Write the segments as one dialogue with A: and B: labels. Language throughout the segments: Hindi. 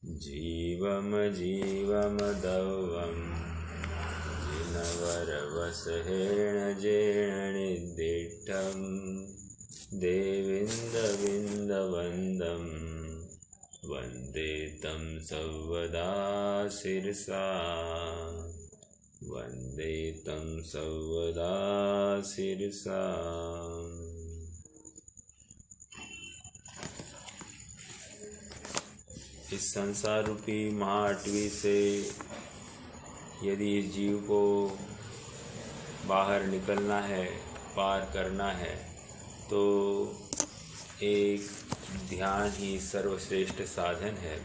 A: जीवम जीवम दवम जिनवरवसहेण जेण निदिष्टं देविन्दविन्दवन्दं वन्दे तं सर्वदा शिरसा वन्दे तं सर्वदा शिरसा। इस संसार रूपी महाअटवी से यदि इस जीव को बाहर निकलना है, पार करना है, तो एक ध्यान ही सर्वश्रेष्ठ साधन है।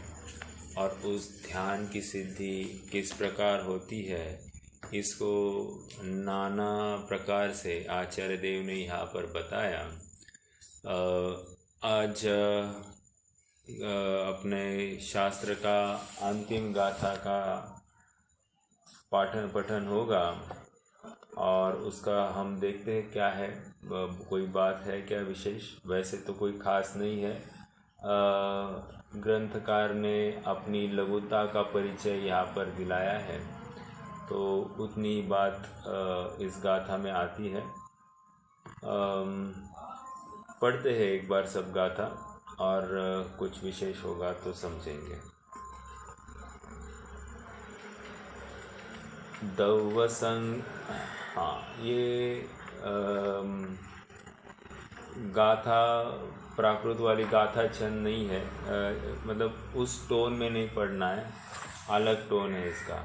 A: और उस ध्यान की सिद्धि किस प्रकार होती है, इसको नाना प्रकार से आचार्य देव ने यहाँ पर बताया। आज अपने शास्त्र का अंतिम गाथा का पाठन पठन होगा और उसका हम देखते हैं क्या है, कोई बात है क्या विशेष। वैसे तो कोई खास नहीं है। ग्रंथकार ने अपनी लघुता का परिचय यहाँ पर दिलाया है, तो उतनी बात इस गाथा में आती है। पढ़ते हैं एक बार सब गाथा और कुछ विशेष होगा तो समझेंगे। दौवसंग, हाँ, ये गाथा प्राकृत वाली गाथा छंद नहीं है, मतलब उस टोन में नहीं पढ़ना है, अलग टोन है इसका।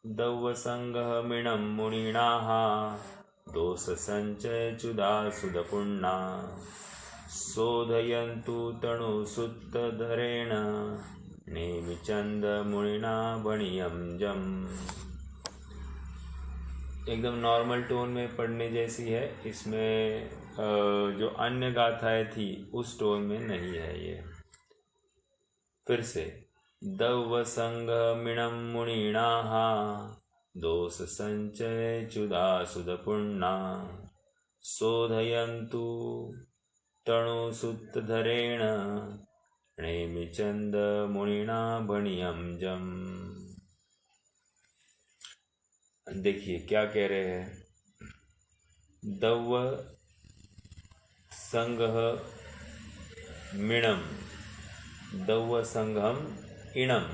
A: दौवसंगः मीणं मुनिनाः दोष संचय चुदा सुदपुण्णा शोधयन्तु तणुसुत्तधरेण नेमिचंद मुनिना बणियम जम। एकदम नॉर्मल टोन में पढ़ने जैसी है। इसमें जो अन्य गाथाएं थी उस टोन में नहीं है ये। फिर से दौवसंगमिणं मुनिनाः दोष संचय चुदा सुदपुण्णा शोधयन्तु तणुसुत्तधरेण नेमिचंद मुनिना बणियम जम। देखिए क्या कह रहे हैं। दौव संगः मीणम, दौव संगम इणम,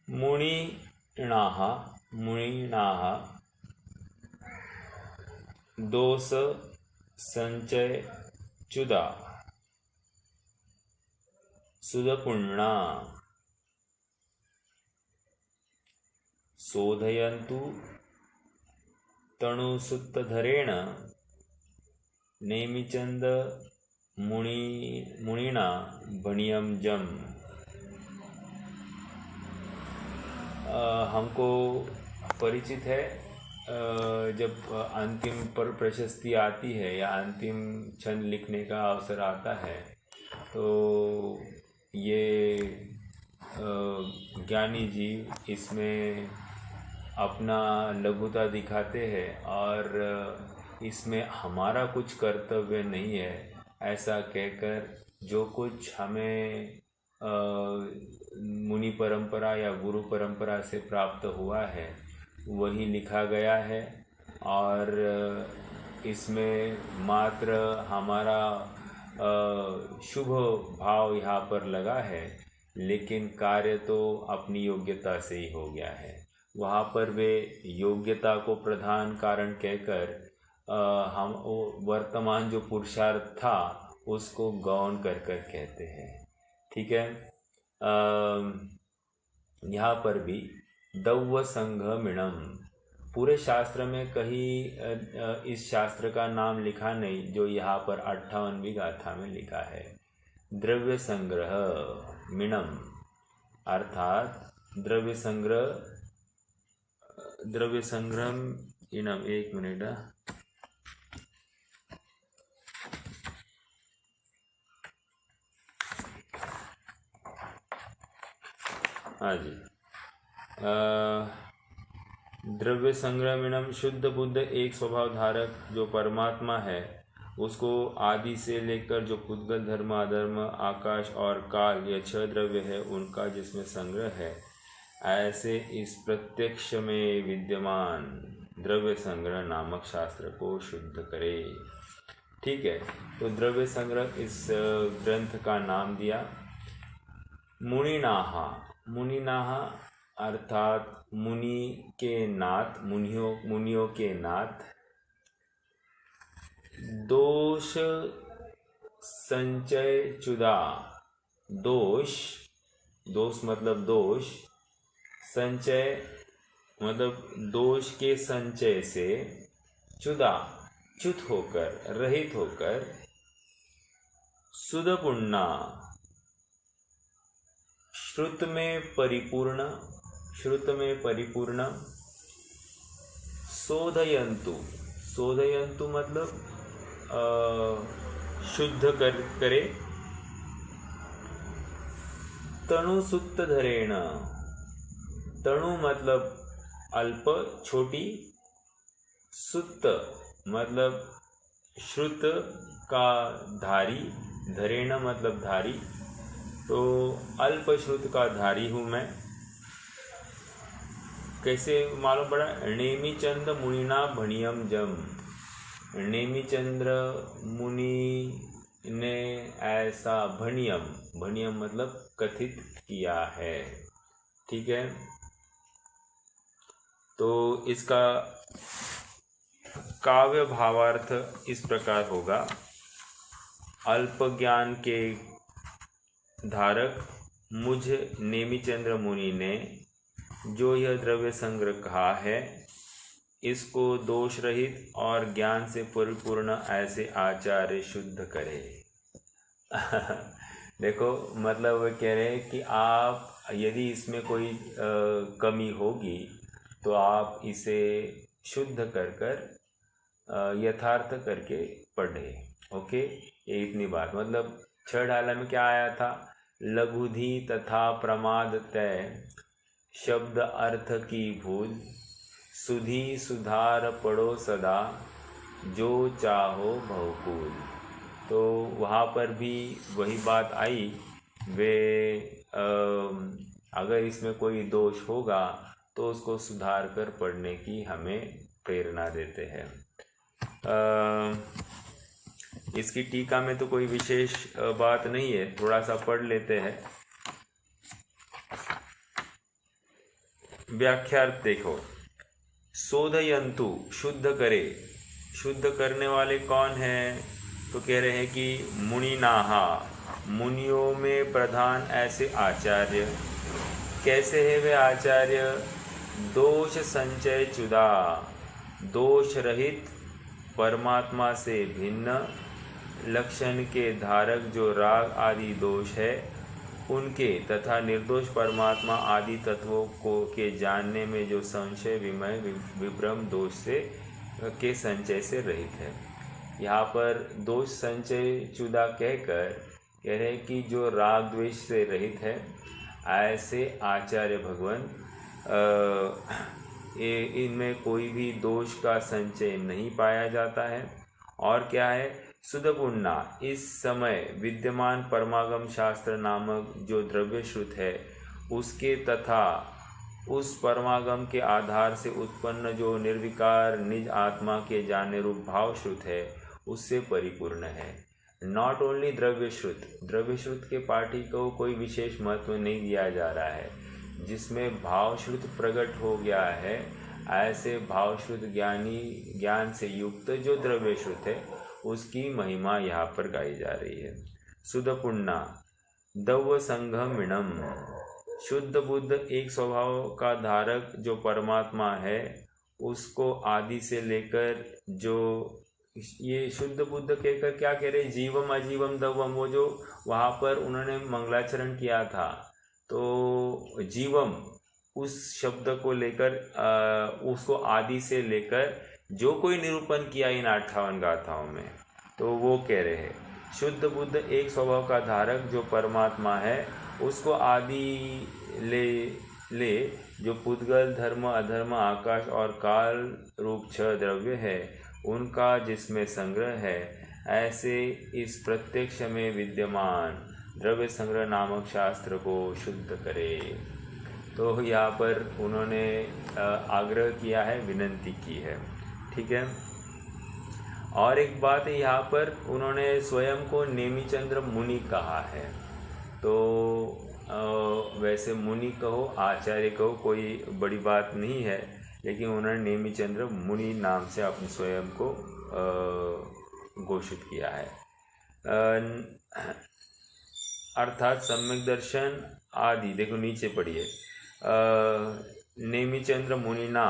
A: मुनिनाः दोष संचय चुदा सुदपुण्णा शोधयन्तु तणुसुत्तधरेण नेमिचंद मुनिना बणियम जम। हमको परिचित है, जब अंतिम पर प्रशस्ति आती है या अंतिम छंद लिखने का अवसर आता है, तो ये ज्ञानी जीव इसमें अपना लघुता दिखाते हैं और इसमें हमारा कुछ कर्तव्य नहीं है, ऐसा कहकर जो कुछ हमें मुनि परंपरा या गुरु परंपरा से प्राप्त हुआ है वही लिखा गया है। और इसमें मात्र हमारा शुभ भाव यहाँ पर लगा है, लेकिन कार्य तो अपनी योग्यता से ही हो गया है। वहाँ पर वे योग्यता को प्रधान कारण कहकर हम वर्तमान जो पुरुषार्थ था उसको गौण कर कहते हैं। ठीक है। यहाँ पर भी दौव संगमिणम, पूरे शास्त्र में कहीं इस शास्त्र का नाम लिखा नहीं जो यहाँ पर 58वीं गाथा में लिखा है। द्रव्य संग्रह मीणम, अर्थात द्रव्य संग्रह इणम। एक मिनट, हाँ जी। द्रव्य संग्रहणम, शुद्ध बुद्ध एक स्वभाव धारक जो परमात्मा है उसको आदि से लेकर जो पुद्गल धर्म अधर्म आकाश और काल ये 6 द्रव्य है उनका जिसमें संग्रह है, ऐसे इस प्रत्यक्ष में विद्यमान द्रव्य संग्रह नामक शास्त्र को शुद्ध करे। ठीक है, तो द्रव्य संग्रह इस ग्रंथ का नाम दिया मुनिनाहा। मुनिनाहा अर्थात मुनि के नाथ, मुनियों के नाथ। दोष संचय चुदा, दोष मतलब दोष, संचय मतलब दोष के संचय से, चुदा च्युत होकर, रहित होकर, सुदपुण्णा श्रुत में परिपूर्ण, श्रुत में परिपूर्ण, शोधयन्तु, शोधयन्तु मतलब शुद्ध करे, तणु सुक्त धरेण, तणु मतलब अल्प छोटी, सुत्त मतलब श्रुत का धारी, धरेण मतलब धारी, तो अल्प श्रुत का धारी हूँ मैं। कैसे मालूम पड़ा? नेमिचंद मुनिना भणियम जम, नेमिचंद्र मुनि ने ऐसा भणियम, भणियम मतलब कथित किया है। ठीक है, तो इसका काव्य भावार्थ इस प्रकार होगा। अल्प ज्ञान के धारक मुझ नेमिचंद्र मुनि ने जो यह द्रव्य संग्रह कहा है, इसको दोष रहित और ज्ञान से परिपूर्ण ऐसे आचार्य शुद्ध करे। देखो, मतलब वो कह रहे हैं कि आप यदि इसमें कोई कमी होगी तो आप इसे शुद्ध कर कर यथार्थ करके पढ़े। ओके, ये इतनी बात। मतलब 6 डाला में क्या आया था? लघुधि तथा प्रमाद तय, शब्द अर्थ की भूल, सुधी सुधार पढ़ो सदा, जो चाहो बहुकूल। तो वहाँ पर भी वही बात आई, वे अगर इसमें कोई दोष होगा तो उसको सुधार कर पढ़ने की हमें प्रेरणा देते हैं। इसकी टीका में तो कोई विशेष बात नहीं है, थोड़ा सा पढ़ लेते हैं। व्याख्यार्थ देखो, शोधयन्तु शुद्ध करे, शुद्ध करने वाले कौन हैं? तो कह रहे हैं कि मुनिनाहा, मुनियों में प्रधान ऐसे आचार्य। कैसे है वे आचार्य? दोष संचय चुदा, दोष रहित, परमात्मा से भिन्न, लक्षण के धारक जो राग आदि दोष है उनके, तथा निर्दोष परमात्मा आदि तत्वों को के जानने में जो संशय विमय विभ्रम दोष से के संचय से रहित है। यहाँ पर दोष संचय चुदा कहकर कह रहे हैं कि जो राग द्वेष से रहित है, ऐसे आचार्य भगवान इनमें कोई भी दोष का संचय नहीं पाया जाता है। और क्या है? सुदपुण्णा, इस समय विद्यमान परमागम शास्त्र नामक जो द्रव्य श्रुत है उसके तथा उस परमागम के आधार से उत्पन्न जो निर्विकार निज आत्मा के जानने रूप भाव श्रुत है उससे परिपूर्ण है। नॉट ओनली द्रव्य श्रुत, द्रव्य श्रुत के पाठी को कोई विशेष महत्व नहीं दिया जा रहा है। जिसमें भाव श्रुत प्रकट हो गया है, ऐसे भाव श्रुत ज्ञान से युक्त जो द्रव्य श्रुत है उसकी महिमा यहाँ पर गाई जा रही है। सुदपुण्णा दव संघमिणम, शुद्ध बुद्ध एक स्वभाव का धारक जो परमात्मा है उसको आदि से लेकर, जो ये शुद्ध बुद्ध कहकर क्या कह रहे? जीवम अजीवम दवम, वो जो वहाँ पर उन्होंने मंगलाचरण किया था, तो जीवम उस शब्द को लेकर उसको आदि से लेकर जो कोई निरूपण किया इन 58 गाथाओं में, तो वो कह रहे हैं शुद्ध बुद्ध एक स्वभाव का धारक जो परमात्मा है उसको आदि ले जो पुद्गल धर्म अधर्म आकाश और काल रूप 6 द्रव्य है उनका जिसमें संग्रह है, ऐसे इस प्रत्यक्ष में विद्यमान द्रव्य संग्रह नामक शास्त्र को शुद्ध करे। तो यहाँ पर उन्होंने आग्रह किया है, विनंती की है। ठीक है। और एक बात है, यहाँ पर उन्होंने स्वयं को नेमिचंद्र मुनि कहा है। तो वैसे मुनि कहो, आचार्य कहो, कोई बड़ी बात नहीं है, लेकिन उन्होंने नेमिचंद्र मुनि नाम से अपने स्वयं को घोषित किया है। अर्थात सम्यक दर्शन आदि, देखो नीचे पढ़िए, नेमिचंद्र मुनिना,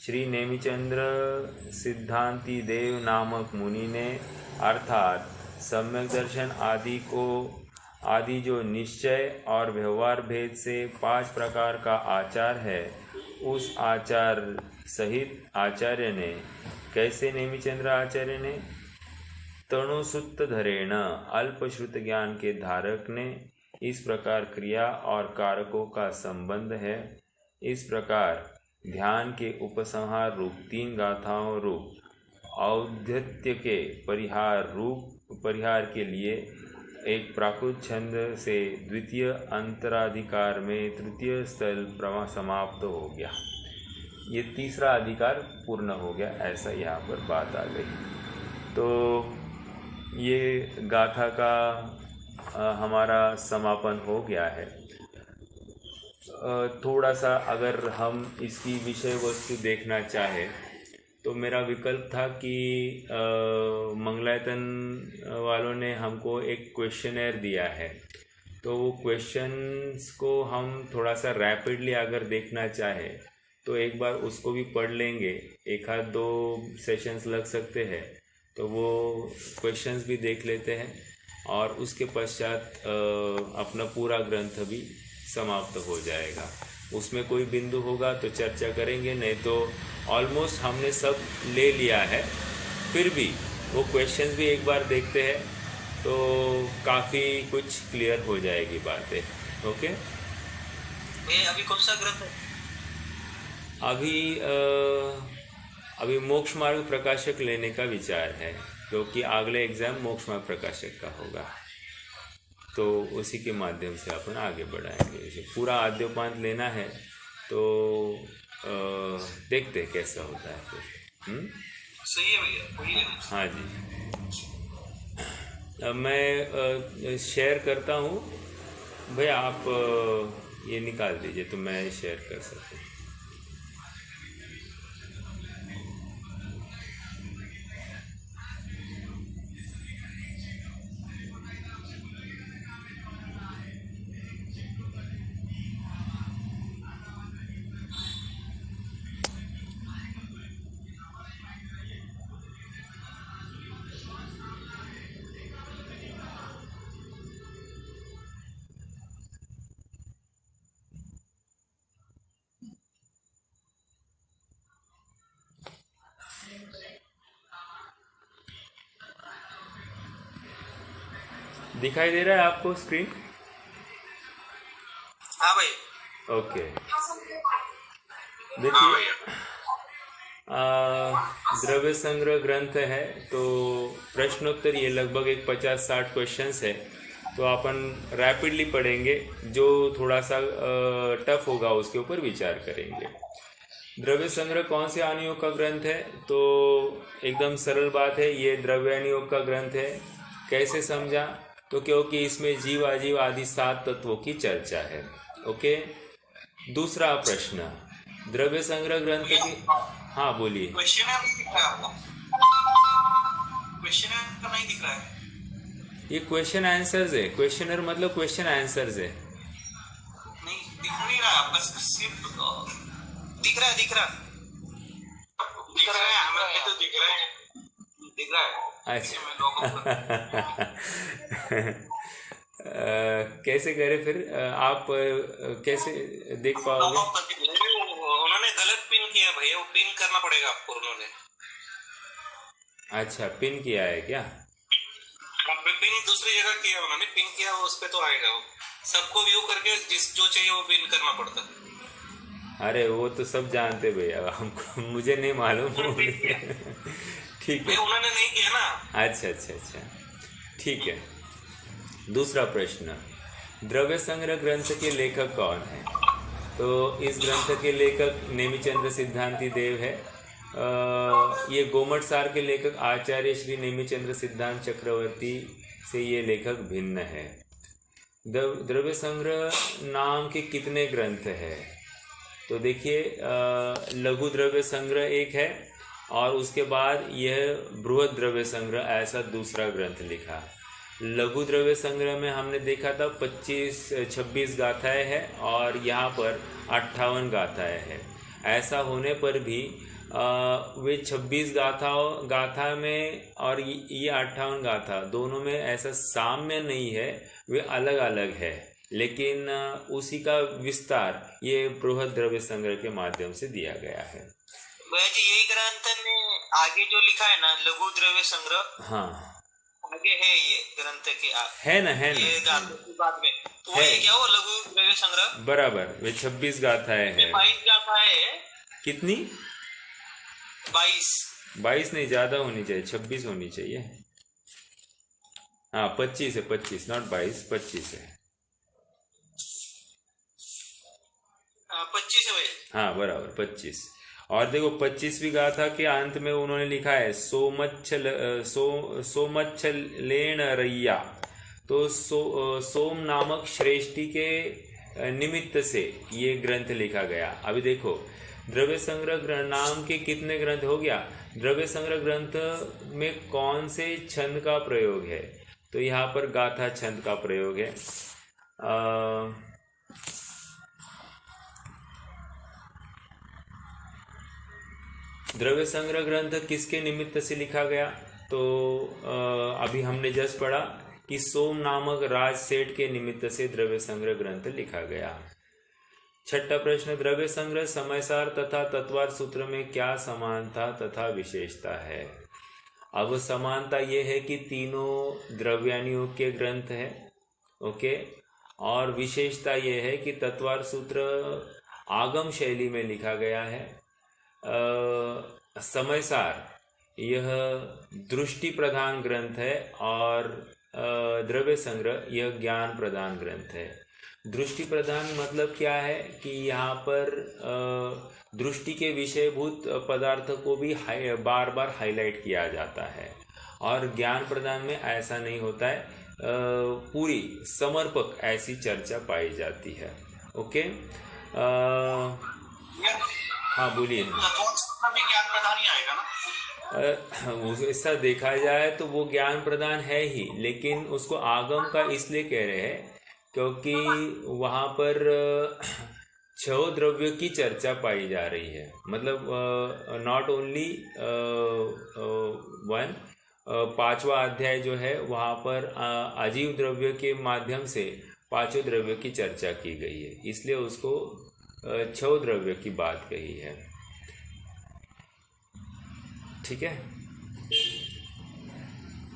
A: श्री नेमिचंद्र सिद्धांति देव नामक मुनि ने, अर्थात सम्यक दर्शन आदि जो निश्चय और व्यवहार भेद से 5 प्रकार का आचार है, उस आचार सहित आचार्य ने, कैसे नेमिचंद्र आचार्य ने, तणुसुत्त धरेण, अल्पश्रुत ज्ञान के धारक ने, इस प्रकार क्रिया और कारकों का संबंध है। इस प्रकार ध्यान के उपसंहार रूप 3 गाथाओं रूप औद्धत्य के परिहार के लिए एक प्राकृत छंद से द्वितीय अंतराधिकार में तृतीय स्थल समाप्त हो गया। ये तीसरा अधिकार पूर्ण हो गया, ऐसा यहाँ पर बात आ गई। तो ये गाथा का हमारा समापन हो गया है। थोड़ा सा अगर हम इसकी विषय वस्तु देखना चाहे तो मेरा विकल्प था कि मंगलायतन वालों ने हमको एक क्वेश्चनर दिया है, तो वो क्वेश्चंस को हम थोड़ा सा रैपिडली अगर देखना चाहे तो एक बार उसको भी पढ़ लेंगे। 1-2 सेशंस लग सकते हैं, तो वो क्वेश्चंस भी देख लेते हैं और उसके पश्चात अपना पूरा ग्रंथ भी समाप्त हो जाएगा। उसमें कोई बिंदु होगा तो चर्चा करेंगे, नहीं तो ऑलमोस्ट हमने सब ले लिया है। फिर भी वो क्वेश्चंस भी एक बार देखते हैं तो काफ़ी कुछ क्लियर हो जाएगी बातें। ओके,
B: ये अभी कौन सा ग्रंथ है?
A: अभी मोक्ष मार्ग प्रकाशक लेने का विचार है, क्योंकि अगले एग्ज़ाम मोक्ष मार्ग प्रकाशक का होगा, तो उसी के माध्यम से अपन आगे बढ़ाएंगे। इसे पूरा आद्योपांत लेना है तो देखते हैं कैसा होता है फिर।
B: सही है भैया।
A: हाँ जी, मैं शेयर करता हूँ भैया, आप ये निकाल दीजिए तो मैं शेयर कर सकता हूँ। दिखाई दे रहा है आपको स्क्रीन?
B: हाँ भाई।
A: ओके, देखिए, द्रव्य संग्रह ग्रंथ है तो प्रश्नोत्तर ये लगभग एक 50-60 क्वेश्चंस है, तो अपन रैपिडली पढ़ेंगे। जो थोड़ा सा टफ होगा उसके ऊपर विचार करेंगे। द्रव्य संग्रह कौन से अनुयोग का ग्रंथ है? तो एकदम सरल बात है, ये द्रव्य अनुयोग का ग्रंथ है। कैसे समझा? तो क्योंकि इसमें जीव अजीव आदि 7 तत्वों की चर्चा है। ओके, दूसरा प्रश्न, द्रव्य संग्रह ग्रंथ की, हाँ बोलिए।
B: क्वेश्चनर नहीं दिख रहा है आपको? क्वेश्चनर तो नहीं दिख रहा है।
A: ये क्वेश्चन आंसर्स है, क्वेश्चनर मतलब क्वेश्चन आंसर्स है।
B: नहीं दिख नहीं रहा, बस सिर्फ दिख रहा है हमें तो दिख रहा है।
A: अच्छा कैसे करें फिर? आप कैसे देख पाओगे?
B: उन्होंने गलत पिन किया भैया, वो पिन करना पड़ेगा आपको। उन्होंने
A: अच्छा पिन किया है क्या?
B: पिन दूसरी जगह किया, उन्होंने पिन किया, वो उस पे तो आएगा। वो सबको व्यू करके जिस जो चाहिए वो पिन करना पड़ता है।
A: अरे वो तो सब जानते भैया, हमको मुझे नहीं मालूम। ठीक है।
B: उन्होंने नहीं किया ना।
A: अच्छा अच्छा अच्छा, ठीक है। दूसरा प्रश्न, द्रव्य संग्रह ग्रंथ के लेखक कौन है? तो इस ग्रंथ के लेखक नेमिचंद्र सिद्धांति देव है। ये गोमट सार के लेखक आचार्य श्री नेमिचंद्र सिद्धांत चक्रवर्ती से ये लेखक भिन्न है। द्रव्य संग्रह नाम के कितने ग्रंथ है? तो देखिए, लघु द्रव्य संग्रह एक है और उसके बाद यह बृहद द्रव्य संग्रह ऐसा दूसरा ग्रंथ लिखा। लघु द्रव्य संग्रह में हमने देखा था 26 गाथाएं हैं और यहाँ पर 58 गाथाएं हैं। ऐसा होने पर भी वे 26 गाथा में और ये 58 गाथा दोनों में ऐसा साम्य नहीं है, वे अलग अलग है, लेकिन उसी का विस्तार ये बृहद द्रव्य संग्रह के माध्यम से दिया गया है।
B: यही ग्रंथ में आगे जो लिखा है ना, लघु द्रव्य संग्रह, हाँ आगे है ये ग्रंथ के
A: है ना
B: ये बाद में तो वही क्या वो लघु द्रव्य संग्रह
A: बराबर वे 26 गाथाएं हैं।
B: 22 गाथाएं
A: कितनी? 22 नहीं, ज्यादा होनी चाहिए, 26 होनी चाहिए। हाँ 25 है, 25 नॉट 22, 25 है।
B: 25 है भाई।
A: हाँ बराबर 25। और देखो 25वीं गाथा के अंत में उन्होंने लिखा है सोमच्छलेन रैया। तो सोम नामक श्रेष्ठी के निमित्त से ये ग्रंथ लिखा गया। अभी देखो द्रव्य संग्रह नाम के कितने ग्रंथ हो गया? द्रव्य संग्रह ग्रंथ में कौन से छंद का प्रयोग है? तो यहाँ पर गाथा छंद का प्रयोग है। द्रव्य संग्रह ग्रंथ किसके निमित्त से लिखा गया? तो अभी हमने जस्ट पढ़ा कि सोम नामक राज सेठ के निमित्त से द्रव्य संग्रह ग्रंथ लिखा गया। छठा प्रश्न, द्रव्य संग्रह समयसार तथा तत्वार्थ सूत्र में क्या समानता तथा विशेषता है? अब समानता ये है कि तीनों द्रव्यानियों के ग्रंथ है, ओके। और विशेषता ये है कि तत्वार्थ सूत्र आगम शैली में लिखा गया है। समयसार यह दृष्टि प्रधान ग्रंथ है और द्रव्य संग्रह यह ज्ञान प्रधान ग्रंथ है। दृष्टि प्रधान मतलब क्या है कि यहाँ पर दृष्टि के विषयभूत पदार्थ को भी बार बार हाईलाइट किया जाता है, और ज्ञान प्रदान में ऐसा नहीं होता है, पूरी समर्पक ऐसी चर्चा पाई जाती है, ओके। हाँ बोलिए।
B: ज्ञान प्रदान ही आएगा ना?
A: ऐसा देखा जाए तो वो ज्ञान प्रदान है ही, लेकिन उसको आगम का इसलिए कह रहे हैं क्योंकि वहाँ पर 6 द्रव्य की चर्चा पाई जा रही है। मतलब नॉट ओनली 1, 5वां अध्याय जो है वहाँ पर अजीव द्रव्य के माध्यम से 5 द्रव्य की चर्चा की गई है, इसलिए उसको 6 द्रव्य की बात कही है, ठीक है।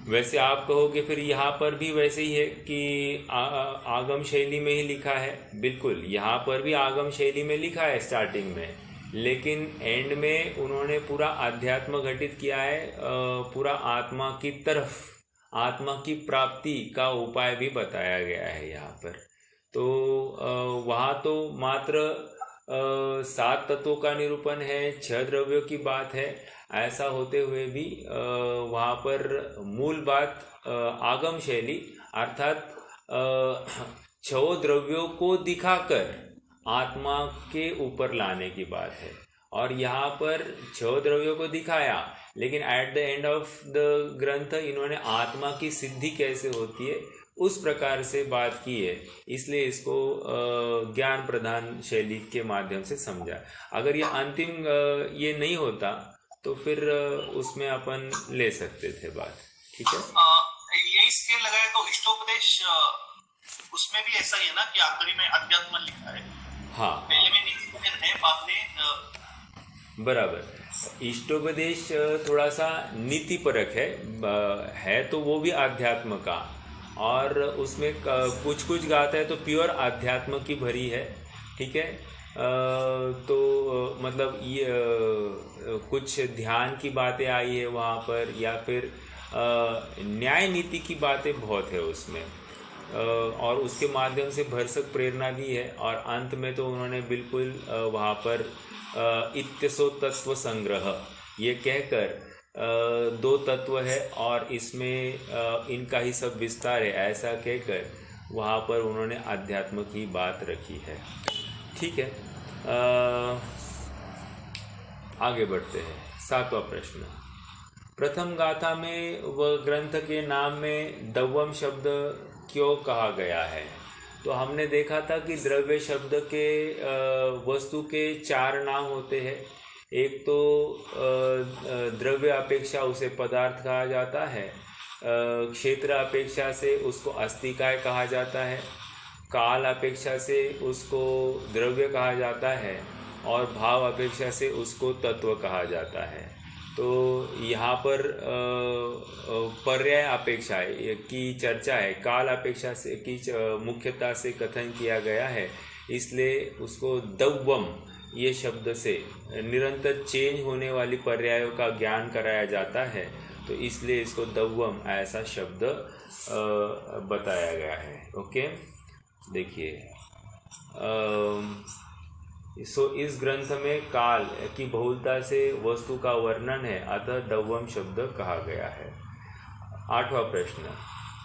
A: वैसे आप कहोगे फिर यहाँ पर भी वैसे ही है कि आगम शैली में ही लिखा है। बिल्कुल, यहाँ पर भी आगम शैली में लिखा है स्टार्टिंग में, लेकिन एंड में उन्होंने पूरा अध्यात्म घटित किया है, पूरा आत्मा की तरफ, आत्मा की प्राप्ति का उपाय भी बताया गया है यहाँ पर। तो वहाँ तो मात्र 7 तत्वों का निरूपण है, 6 द्रव्यों की बात है। ऐसा होते हुए भी वहाँ पर मूल बात आगम शैली अर्थात 6 द्रव्यों को दिखाकर आत्मा के ऊपर लाने की बात है। और यहाँ पर 6 द्रव्यों को दिखाया, लेकिन at the end of the ग्रंथ इन्होंने आत्मा की सिद्धि कैसे होती है उस प्रकार से बात की है, इसलिए इसको ज्ञान प्रधान शैली के माध्यम से समझा। अगर ये अंतिम ये नहीं होता तो फिर उसमें अपन ले सकते थे बात, ठीक है।
B: यही स्केल लगाए तो इष्टोपदेश उसमें भी ऐसा ही है ना कि आखिरी में अध्यात्म लिखा है।
A: हाँ,
B: पहले में नीति है, बाद में
A: बराबर। इष्टोपदेश थोड़ा सा नीति परक है तो वो भी अध्यात्म का, और उसमें कुछ गाता है तो प्योर अध्यात्म की भरी है, ठीक है। तो मतलब ये कुछ ध्यान की बातें आई है वहाँ पर, या फिर न्याय नीति की बातें बहुत है उसमें, और उसके माध्यम से भरसक प्रेरणा दी है। और अंत में तो उन्होंने बिल्कुल वहाँ पर इत्यसो तत्व संग्रह ये कहकर दो तत्व है और इसमें इनका ही सब विस्तार है ऐसा कहकर वहाँ पर उन्होंने अध्यात्म की बात रखी है। ठीक है, आगे बढ़ते हैं। 7वां प्रश्न, प्रथम गाथा में व ग्रंथ के नाम में दव्वम शब्द क्यों कहा गया है? तो हमने देखा था कि द्रव्य शब्द के वस्तु के 4 नाम होते हैं। एक तो द्रव्य अपेक्षा उसे पदार्थ कहा जाता है, क्षेत्र अपेक्षा से उसको अस्तिकाय कहा जाता है, काल अपेक्षा से उसको द्रव्य कहा जाता है, और भाव अपेक्षा से उसको तत्व कहा जाता है। तो यहाँ पर पर्याय अपेक्षा की चर्चा है, काल अपेक्षा से की मुख्यता से कथन किया गया है, इसलिए उसको दव्वम ये शब्द से निरंतर चेंज होने वाली पर्यायों का ज्ञान कराया जाता है, तो इसलिए इसको दव्वम ऐसा शब्द बताया गया है। ओके, देखिए, इस ग्रंथ में काल की बहुलता से वस्तु का वर्णन है, अतः दव्वम शब्द कहा गया है। 8वां प्रश्न,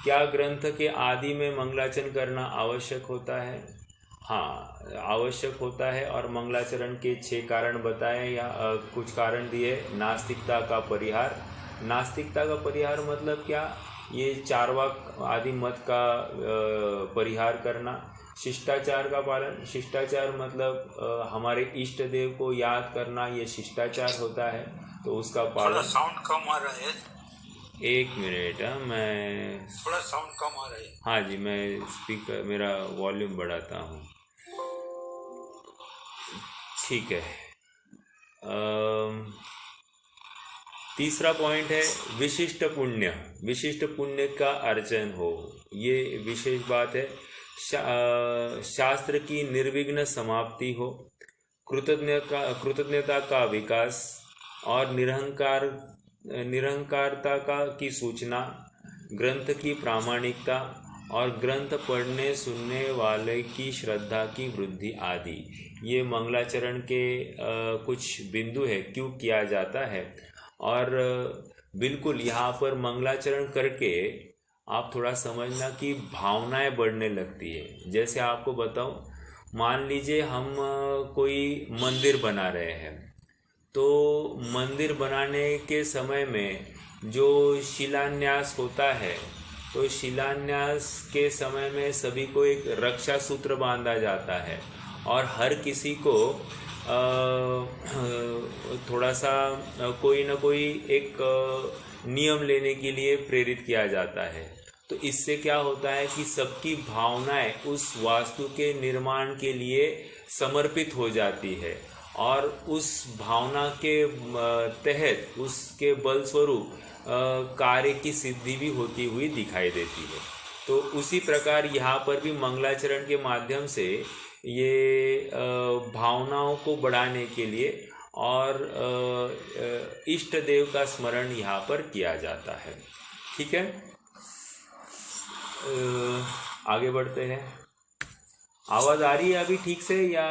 A: क्या ग्रंथ के आदि में मंगलाचरण करना आवश्यक होता है? हाँ, आवश्यक होता है, और मंगलाचरण के 6 कारण बताए या कुछ कारण दिए। नास्तिकता का परिहार। नास्तिकता का परिहार मतलब क्या? ये चार्वाक आदि मत का परिहार करना। शिष्टाचार का पालन। शिष्टाचार मतलब हमारे इष्ट देव को याद करना, ये शिष्टाचार होता है, तो उसका पालन।
C: थोड़ा साउंड कम आ रहा है।
A: 1 मिनट, मैं
C: थोड़ा साउंड कम आ रहा है।
A: हाँ जी, मैं स्पीकर मेरा वॉल्यूम बढ़ाता हूँ। ठीक है। तीसरा पॉइंट है विशिष्ट पुण्य। विशिष्ट पुण्य का अर्चन हो, ये विशेष बात है। शास्त्र की निर्विघ्न समाप्ति हो, कृतज्ञता का विकास, और निरहंकारता की सूचना, ग्रंथ की प्रामाणिकता, और ग्रंथ पढ़ने सुनने वाले की श्रद्धा की वृद्धि आदि। ये मंगलाचरण के कुछ बिंदु है, क्यों किया जाता है। और बिल्कुल यहाँ पर मंगलाचरण करके आप थोड़ा समझना कि भावनाएं बढ़ने लगती है। जैसे आपको बताऊं, मान लीजिए हम कोई मंदिर बना रहे हैं, तो मंदिर बनाने के समय में जो शिलान्यास होता है, तो शिलान्यास के समय में सभी को एक रक्षा सूत्र बांधा जाता है, और हर किसी को थोड़ा सा कोई ना कोई एक नियम लेने के लिए प्रेरित किया जाता है। तो इससे क्या होता है कि सबकी भावनाएं उस वास्तु के निर्माण के लिए समर्पित हो जाती है, और उस भावना के तहत उसके बल स्वरूप कार्य की सिद्धि भी होती हुई दिखाई देती है। तो उसी प्रकार यहाँ पर भी मंगलाचरण के माध्यम से ये भावनाओं को बढ़ाने के लिए और इष्ट देव का स्मरण यहाँ पर किया जाता है। ठीक है, आगे बढ़ते हैं। आवाज़ आ रही है अभी ठीक से, या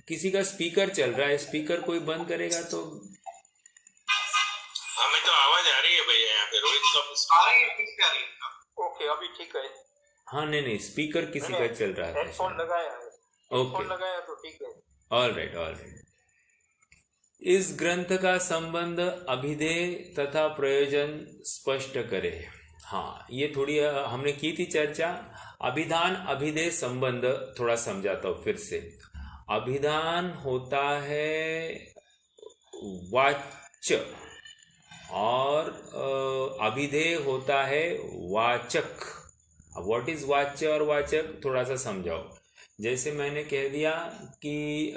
A: किसी का स्पीकर चल रहा है? स्पीकर कोई बंद करेगा तो।
B: हमें तो आवाज आ रही है भैया, यहाँ पे रोहित का आ रही है, ठीक आ रही है।
C: ओके, अभी ठीक है।
A: हाँ, नहीं, स्पीकर किसी का चल रहा है।
C: हेडफोन लगाया है।
A: ओके,
C: लगाया तो ठीक है।
A: All right. इस ग्रंथ का संबंध अभिधेय तथा प्रयोजन स्पष्ट करे। हाँ, ये थोड़ी हमने की थी चर्चा। अभिधान अभिधेय संबंध थोड़ा समझाता हूँ फिर से। अभिधान होता है वाच्य, और अभिधेय होता है वाचक। व्हाट इज वाच्य और वाचक, थोड़ा सा समझाओ। जैसे मैंने कह दिया कि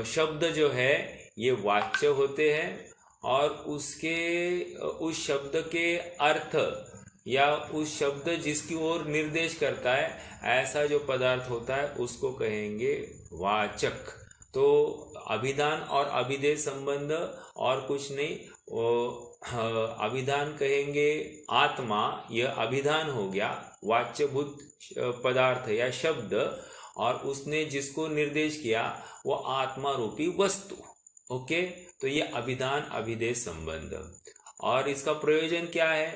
A: शब्द जो है ये वाच्य होते हैं, और उस शब्द के अर्थ या उस शब्द जिसकी ओर निर्देश करता है, ऐसा जो पदार्थ होता है उसको कहेंगे वाचक। तो अभिधान और अभिधेय संबंध और कुछ नहीं, अभिधान कहेंगे आत्मा, यह अभिधान हो गया वाच्यभूत पदार्थ या शब्द, और उसने जिसको निर्देश किया वो आत्मा रूपी वस्तु। ओके, तो ये अभिधान अभिधेय संबंध। और इसका प्रयोजन क्या है?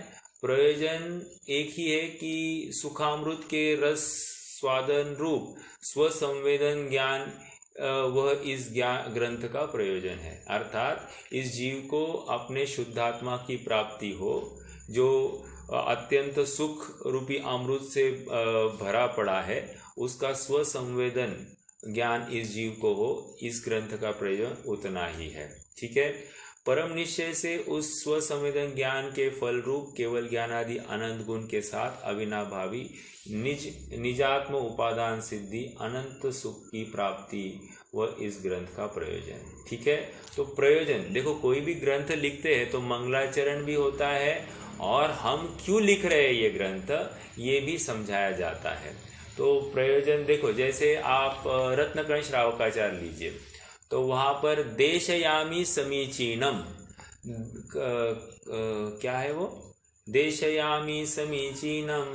A: प्रयोजन एक ही है कि सुखामृत के रस स्वादन रूप स्वसंवेदन ज्ञान वह इस ज्ञान ग्रंथ का प्रयोजन है। अर्थात इस जीव को अपने शुद्धात्मा की प्राप्ति हो, जो अत्यंत सुख रूपी अमृत से भरा पड़ा है, उसका स्वसंवेदन ज्ञान इस जीव को हो, इस ग्रंथ का प्रयोजन उतना ही है। ठीक है। परम निश्चय से उस स्वसंवेदन ज्ञान के फल रूप केवल ज्ञानादि अनंत गुण के साथ अविनाभावी निजात्म उपादान सिद्धि अनंत सुख की प्राप्ति वह इस ग्रंथ का प्रयोजन। ठीक है। तो प्रयोजन देखो, कोई भी ग्रंथ लिखते हैं तो मंगलाचरण भी होता है, और हम क्यों लिख रहे हैं ये ग्रंथ ये भी समझाया जाता है। तो प्रयोजन देखो, जैसे आप रत्नकण श्रावकाचार लीजिए, तो वहाँ पर देशयामी समीचीनम, क्या है वो? देशयामी समीचीनम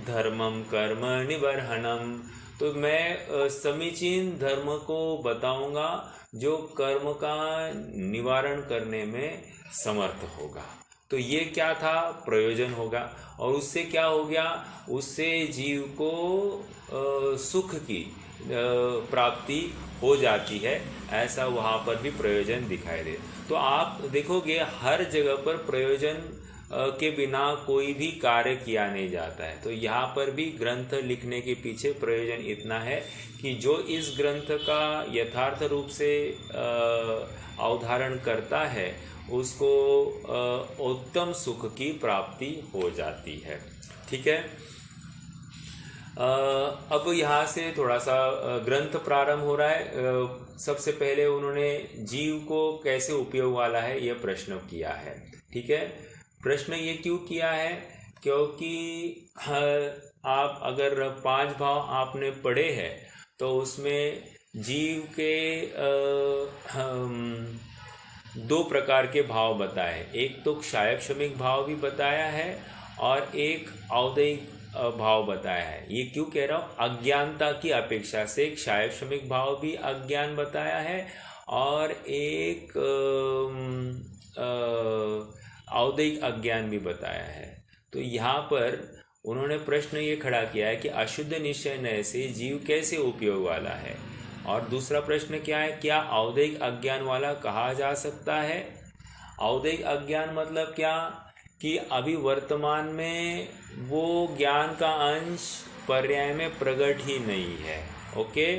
A: धर्मम कर्म निबर्हनम। तो मैं समीचीन धर्म को बताऊंगा जो कर्म का निवारण करने में समर्थ होगा। तो ये क्या था? प्रयोजन होगा। और उससे क्या हो गया? उससे जीव को सुख की प्राप्ति हो जाती है, ऐसा वहाँ पर भी प्रयोजन दिखाई दे। तो आप देखोगे हर जगह पर प्रयोजन के बिना कोई भी कार्य किया नहीं जाता है। तो यहाँ पर भी ग्रंथ लिखने के पीछे प्रयोजन इतना है कि जो इस ग्रंथ का यथार्थ रूप से अवधारण करता है उसको उत्तम सुख की प्राप्ति हो जाती है। ठीक है। अब यहाँ से थोड़ा सा ग्रंथ प्रारंभ हो रहा है। सबसे पहले उन्होंने जीव को कैसे उपयोग वाला है यह प्रश्न किया है। ठीक है। प्रश्न ये क्यों किया है? क्योंकि आप अगर 5 भाव आपने पढ़े हैं तो उसमें जीव के 2 प्रकार के भाव बताए। एक तो क्षायक क्षमिक भाव भी बताया है और एक औदैहिक भाव बताया है। ये क्यों कह रहा हूँ? अज्ञानता की अपेक्षा से क्षायक क्षमिक भाव भी अज्ञान बताया है और एक औदैहिक अज्ञान भी बताया है। तो यहाँ पर उन्होंने प्रश्न ये खड़ा किया है कि अशुद्ध निश्चय नय से जीव कैसे उपयोग वाला है, और दूसरा प्रश्न क्या है, क्या औदैहिक अज्ञान वाला कहा जा सकता है? औदैहिक अज्ञान मतलब क्या कि अभी वर्तमान में वो ज्ञान का अंश पर्याय में प्रकट ही नहीं है। ओके।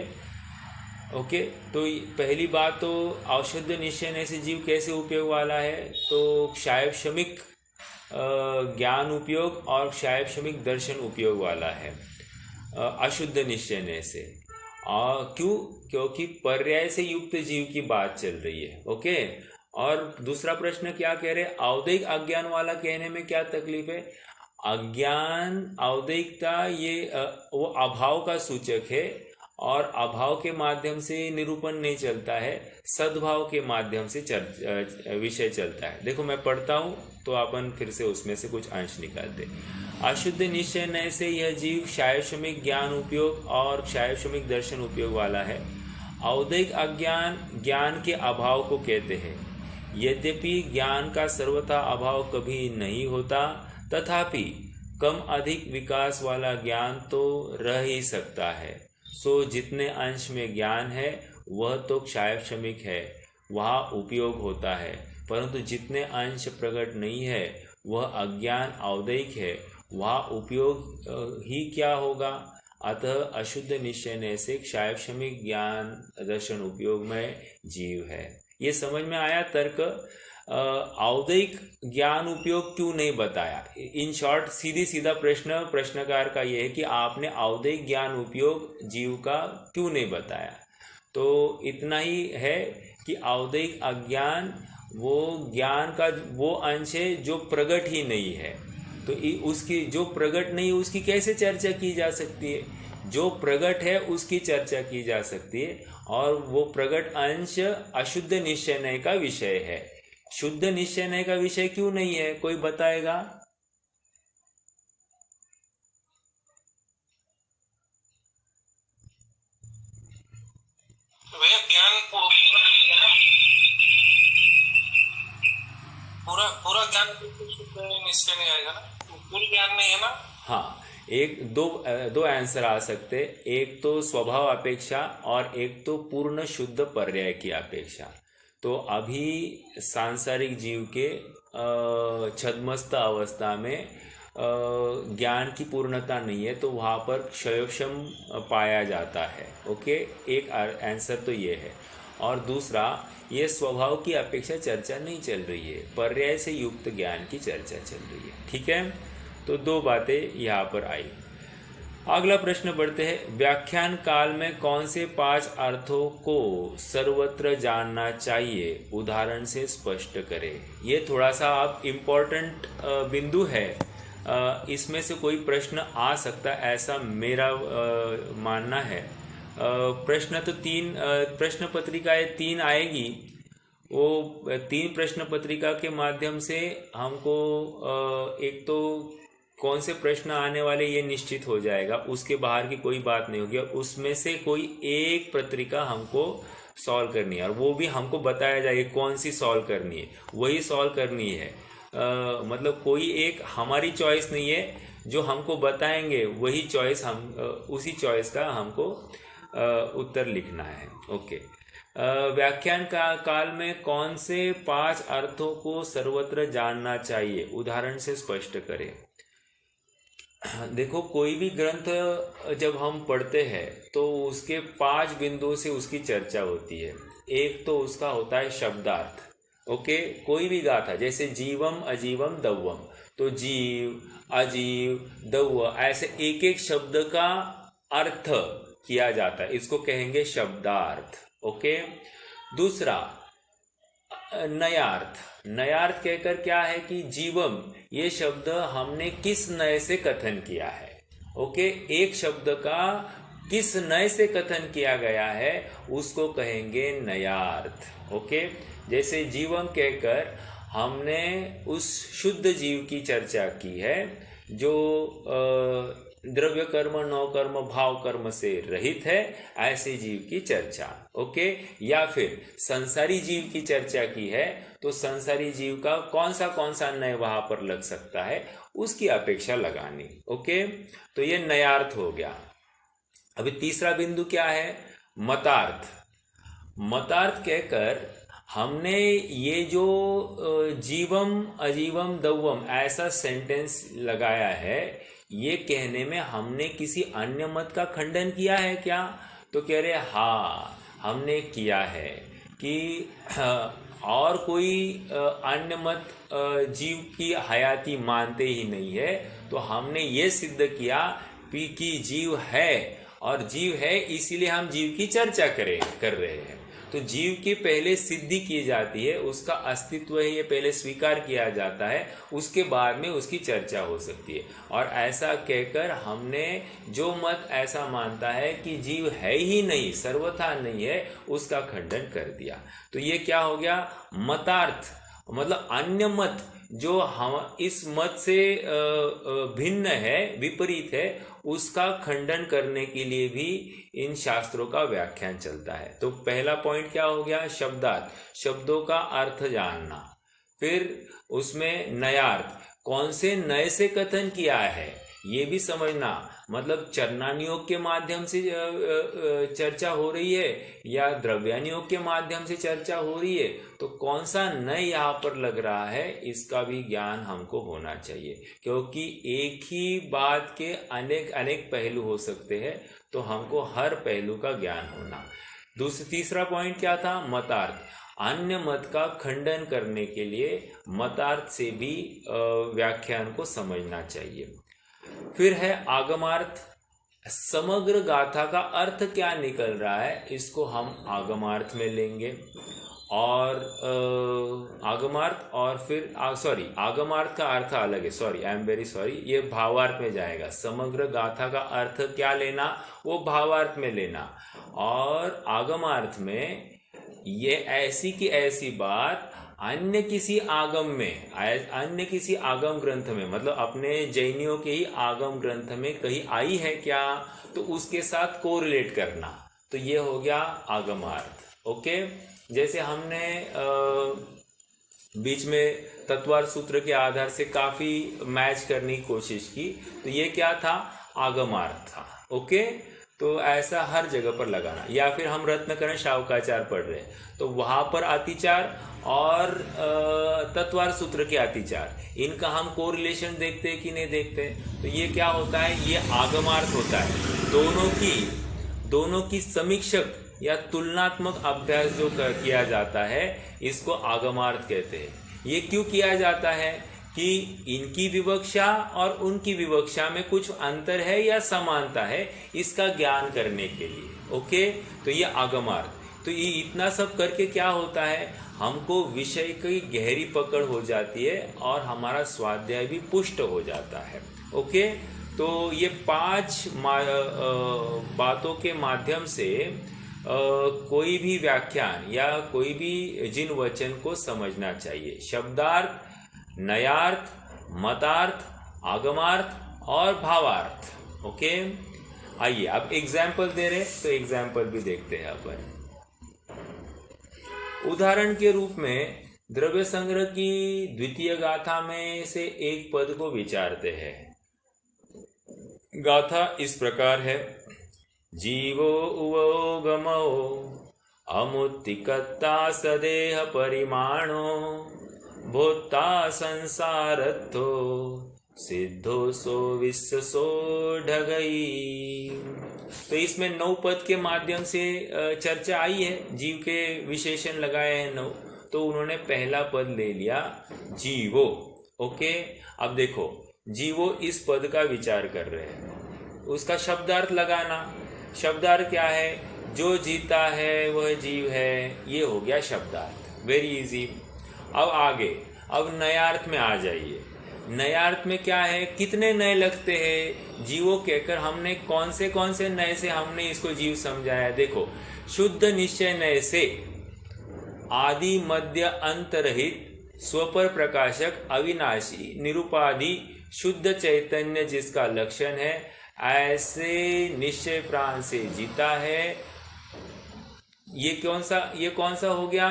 A: तो पहली बात तो अशुद्ध निश्चय से जीव कैसे उपयोग वाला है, तो क्षायक क्षमिक ज्ञान उपयोग और क्षायक क्षमिक दर्शन उपयोग वाला है अशुद्ध निश्चय से। क्यों? क्योंकि पर्याय से युक्त जीव की बात चल रही है। ओके। और दूसरा प्रश्न क्या कह रहे? औदैहिक अज्ञान वाला कहने में क्या तकलीफ है? अज्ञान औदैहिकता ये वो अभाव का सूचक है और अभाव के माध्यम से निरूपण नहीं चलता है, सद्भाव के माध्यम से विषय चलता है। देखो मैं पढ़ता हूँ तो अपन फिर से उसमें से कुछ अंश निकालते। अशुद्ध निश्चय नय से यह जीव क्षायक क्षमिक ज्ञान उपयोग और क्षायक क्षमिक दर्शन उपयोग वाला है। औदैहिक अज्ञान ज्ञान के अभाव को कहते हैं। यद्यपि ज्ञान का सर्वथा अभाव कभी नहीं होता, तथापि कम अधिक विकास वाला ज्ञान तो रह ही सकता है। सो जितने अंश में ज्ञान है वह तो क्षायक क्षमिक है, वहाँ उपयोग होता है, परंतु जितने अंश प्रकट नहीं है वह अज्ञान औदैहिक है, वहाँ उपयोग ही क्या होगा। अतः अशुद्ध निश्चय से क्षायक क्षमिक ज्ञान दर्शन उपयोग में जीव है। ये समझ में आया तर्क? औदैहिक ज्ञान उपयोग क्यों नहीं बताया? इन शॉर्ट सीधी सीधा प्रश्नकार का यह है कि आपने औदैहिक ज्ञान उपयोग जीव का क्यों नहीं बताया। तो इतना ही है कि औदैहिक अज्ञान वो ज्ञान का वो अंश है जो प्रकट ही नहीं है। तो उसकी जो प्रकट नहीं उसकी कैसे चर्चा की जा सकती है? जो प्रकट है उसकी चर्चा की जा सकती है, और वो प्रकट अंश अशुद्ध निश्चय का विषय है। शुद्ध निश्चय का विषय क्यों नहीं है, कोई बताएगा?
B: भैया ज्ञान पूरा नहीं है ना, पूरा पूरा ज्ञान निश्चय नहीं आएगा ना, पूरी ज्ञान नहीं है ना।
A: हाँ, एक दो आंसर आ सकते, एक तो स्वभाव अपेक्षा और एक तो पूर्ण शुद्ध पर्याय की अपेक्षा। तो अभी सांसारिक जीव के छद्मस्त अवस्था में ज्ञान की पूर्णता नहीं है, तो वहाँ पर क्षयोक्षम पाया जाता है। ओके, एक आंसर तो ये है। और दूसरा, ये स्वभाव की अपेक्षा चर्चा नहीं चल रही है, पर्याय से युक्त ज्ञान की चर्चा चल रही है। ठीक है, तो दो बातें यहाँ पर आई। अगला प्रश्न बढ़ते हैं। व्याख्यान काल में कौन से 5 अर्थों को सर्वत्र जानना चाहिए, उदाहरण से स्पष्ट करें। ये थोड़ा सा आप इम्पोर्टेंट बिंदु है, इसमें से कोई प्रश्न आ सकता, ऐसा मेरा मानना है। प्रश्न तो 3 प्रश्न पत्रिकाएं 3 आएगी। वो 3 प्रश्न पत्रिका के माध्यम से हमको एक तो कौन से प्रश्न आने वाले ये निश्चित हो जाएगा, उसके बाहर की कोई बात नहीं होगी, और उसमें से कोई एक पत्रिका हमको सॉल्व करनी है, और वो भी हमको बताया जाएगा कौन सी सॉल्व करनी है, वही सॉल्व करनी है। मतलब कोई एक हमारी चॉइस नहीं है, जो हमको बताएंगे वही चॉइस हम उसी चॉइस का हमको उत्तर लिखना है। ओके, व्याख्यान का काल में कौन से 5 अर्थों को सर्वत्र जानना चाहिए, उदाहरण से स्पष्ट करें। देखो, कोई भी ग्रंथ जब हम पढ़ते हैं तो उसके 5 बिंदुओं से उसकी चर्चा होती है। एक तो उसका होता है शब्दार्थ। ओके, कोई भी गाथा, जैसे जीवम अजीवम दव्वम, तो जीव अजीव दव्व ऐसे एक एक शब्द का अर्थ किया जाता है, इसको कहेंगे शब्दार्थ। ओके, दूसरा नयार्थ। नयार्थ कहकर क्या है कि जीवम ये शब्द हमने किस नय से कथन किया है। ओके, एक शब्द का किस नय से कथन किया गया है उसको कहेंगे नयार्थ। ओके, जैसे जीवम कहकर हमने उस शुद्ध जीव की चर्चा की है जो द्रव्य कर्म नौ कर्म भाव कर्म से रहित है, ऐसे जीव की चर्चा। ओके, या फिर संसारी जीव की चर्चा की है तो संसारी जीव का कौन सा नय वहां पर लग सकता है उसकी अपेक्षा लगानी। ओके, तो ये नयार्थ हो गया। अभी तीसरा बिंदु क्या है, मतार्थ। मतार्थ कहकर हमने ये जो जीवम अजीवम दव्वम ऐसा सेंटेंस लगाया है, ये कहने में हमने किसी अन्य मत का खंडन किया है क्या? तो कह रहे हाँ, हमने किया है कि और कोई अन्य मत जीव की हयाती मानते ही नहीं है, तो हमने ये सिद्ध किया कि जीव है, और जीव है इसीलिए हम जीव की चर्चा कर रहे हैं। तो जीव की पहले सिद्धि की जाती है, उसका अस्तित्व है ये पहले स्वीकार किया जाता है, उसके बाद में उसकी चर्चा हो सकती है। और ऐसा कहकर हमने जो मत ऐसा मानता है कि जीव है ही नहीं, सर्वथा नहीं है, उसका खंडन कर दिया। तो ये क्या हो गया, मतार्थ। मतलब अन्य मत जो हम इस मत से भिन्न है, विपरीत है, उसका खंडन करने के लिए भी इन शास्त्रों का व्याख्यान चलता है। तो पहला पॉइंट क्या हो गया, शब्दार्थ, शब्दों का अर्थ जानना। फिर उसमें नयार्थ, कौन से नए से कथन किया है ये भी समझना, मतलब चरणानियोग के माध्यम से चर्चा हो रही है या द्रव्यानियोग के माध्यम से चर्चा हो रही है, तो कौन सा नय यहाँ पर लग रहा है इसका भी ज्ञान हमको होना चाहिए, क्योंकि एक ही बात के अनेक अनेक पहलू हो सकते हैं, तो हमको हर पहलू का ज्ञान होना। तीसरा पॉइंट क्या था, मतार्थ। अन्य मत का खंडन करने के लिए मतार्थ से भी व्याख्यान को समझना चाहिए। फिर है आगमार्थ। समग्र गाथा का अर्थ क्या निकल रहा है इसको हम आगमार्थ में लेंगे। और आगमार्थ और फिर सॉरी आगमार्थ का अर्थ अलग है, sorry I am very sorry, ये भावार्थ में जाएगा। समग्र गाथा का अर्थ क्या लेना, वो भावार्थ में लेना, और आगमार्थ में ये ऐसी की ऐसी बात अन्य किसी आगम में, अन्य किसी आगम ग्रंथ में, मतलब अपने जैनियों के ही आगम ग्रंथ में कहीं आई है क्या, तो उसके साथ कोरिलेट करना, तो ये हो गया आगमार्थ। ओके, जैसे हमने बीच में तत्वार सूत्र के आधार से काफी मैच करने की कोशिश की, तो ये क्या था, आगमार्थ था। ओके, तो ऐसा हर जगह पर लगाना। या फिर हम रत्नकरण शावकाचार पढ़ रहे हैं तो वहां पर अतिचार और तत्वार सूत्र के अतिचार, इनका हम कोरिलेशन देखते हैं कि नहीं देखते, तो ये क्या होता है, ये आगमार्थ होता है। दोनों की समीक्षक या तुलनात्मक अभ्यास जो किया जाता है, इसको आगमार्थ कहते हैं। ये क्यों किया जाता है कि इनकी विवक्षा और उनकी विवक्षा में कुछ अंतर है या समानता है, इसका ज्ञान करने के लिए। ओके, तो ये आगमार्थ। तो ये इतना सब करके क्या होता है, हमको विषय की गहरी पकड़ हो जाती है और हमारा स्वाध्याय भी पुष्ट हो जाता है। ओके, तो ये 5 बातों के माध्यम से कोई भी व्याख्यान या कोई भी जिन वचन को समझना चाहिए। शब्दार्थ, नयार्थ, मतार्थ, आगमार्थ और भावार्थ। ओके, आइए अब एग्जाम्पल दे रहे तो एग्जाम्पल भी देखते हैं अपन। उदाहरण के रूप में द्रव्य संग्रह की द्वितीय गाथा में से एक पद को विचारते हैं। गाथा इस प्रकार है, जीवो उवो गमो अमुत्तिकत्ता सदेह परिमाणो भोक्ता संसारत्थो सिद्धो सो विश्व सो ढगई। तो इसमें 9 पद के माध्यम से चर्चा आई है, जीव के विशेषण लगाए हैं 9। तो उन्होंने पहला पद ले लिया जीवो। ओके, अब देखो जीवो इस पद का विचार कर रहे हैं, उसका शब्दार्थ लगाना। शब्दार्थ क्या है, जो जीता है वह जीव है, ये हो गया शब्दार्थ, वेरी इजी। अब आगे, अब नयार्थ में आ जाइए। नयार्थ में क्या है, कितने नए लगते हैं जीवो कहकर हमने कौन से नए से हमने इसको जीव समझाया। देखो, शुद्ध निश्चय नए से, आदि मध्य अंत रहित, स्वपर प्रकाशक, अविनाशी, निरुपाधि, शुद्ध चैतन्य जिसका लक्षण है, ऐसे निश्चय प्राण से जीता है। ये कौन सा हो गया,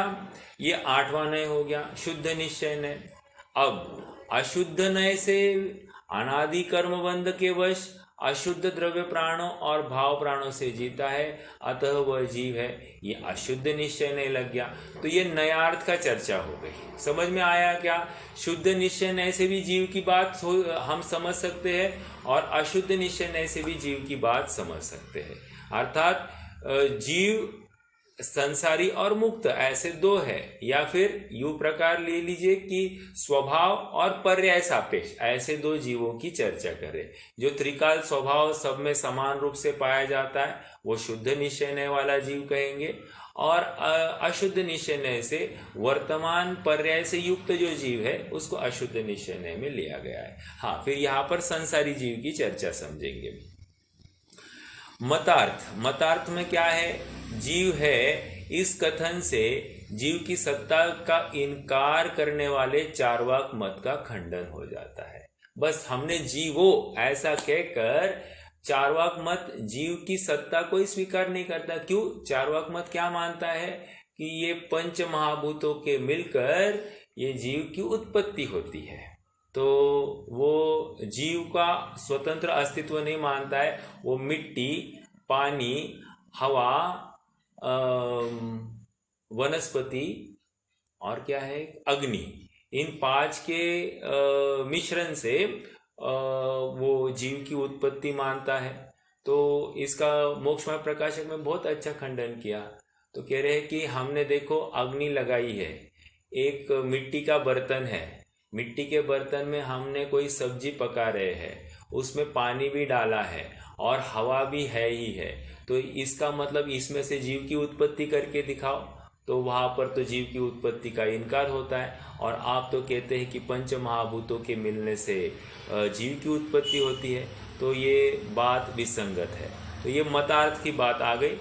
A: ये 8वां नय हो गया, शुद्ध निश्चय नय। अब अशुद्ध नय से अनादि कर्म बंध के वश अशुद्ध द्रव्य प्राणों और भाव प्राणों से जीता है, अतः वह जीव है, ये अशुद्ध निश्चय नय लग गया। तो ये नयार्थ का चर्चा हो गई। समझ में आया क्या, शुद्ध निश्चय नय से भी जीव की बात हम समझ सकते हैं और अशुद्ध निश्चय नय से भी जीव की बात समझ सकते हैं। अर्थात जीव संसारी और मुक्त ऐसे 2 है, या फिर यू प्रकार ले लीजिए कि स्वभाव और पर्याय सापेक्ष ऐसे 2 जीवों की चर्चा करें। जो त्रिकाल स्वभाव सब में समान रूप से पाया जाता है वो शुद्ध निश्चय नय वाला जीव कहेंगे, और अशुद्ध निश्चय नय से वर्तमान पर्याय से युक्त जो जीव है उसको अशुद्ध निश्चय नय में लिया गया है। हाँ, फिर यहाँ पर संसारी जीव की चर्चा समझेंगे। मतार्थ में क्या है, जीव है, इस कथन से जीव की सत्ता का इनकार करने वाले चार्वाक मत का खंडन हो जाता है। बस हमने जीवो ऐसा कहकर चार्वाक मत जीव की सत्ता को स्वीकार नहीं करता। क्यों, चार्वाक मत क्या मानता है कि ये 5 महाभूतों के मिलकर ये जीव की उत्पत्ति होती है, तो वो जीव का स्वतंत्र अस्तित्व नहीं मानता है। वो मिट्टी, पानी, हवा, वनस्पति और क्या है, अग्नि, इन 5 के मिश्रण से वो जीव की उत्पत्ति मानता है। तो इसका मोक्षमय प्रकाशक में बहुत अच्छा खंडन किया। तो कह रहे हैं कि हमने देखो अग्नि लगाई है, एक मिट्टी का बर्तन है, मिट्टी के बर्तन में हमने कोई सब्जी पका रहे हैं, उसमें पानी भी डाला है और हवा भी है ही है, तो इसका मतलब इसमें से जीव की उत्पत्ति करके दिखाओ। तो वहाँ पर तो जीव की उत्पत्ति का इनकार होता है, और आप तो कहते हैं कि पंच महाभूतों के मिलने से जीव की उत्पत्ति होती है, तो ये बात विसंगत है। तो ये मतार्थ की बात आ गई।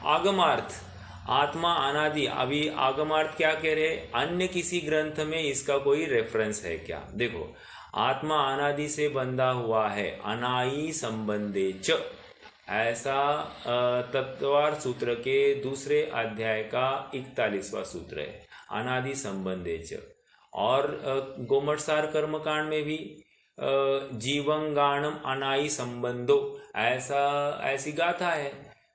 A: आगमार्थ, आत्मा अनादि। अभी आगमार्थ क्या कह रहे हैं, अन्य किसी ग्रंथ में इसका कोई रेफरेंस है क्या? देखो, आत्मा अनादि से बंधा हुआ है, अनाई संबंधे च, ऐसा तत्वार्थ सूत्र के दूसरे अध्याय का 41वां सूत्र है, अनादि संबंधे च। और गोमटसार कर्मकांड में भी जीवंगाणम अनाई संबंधो, ऐसी गाथा है।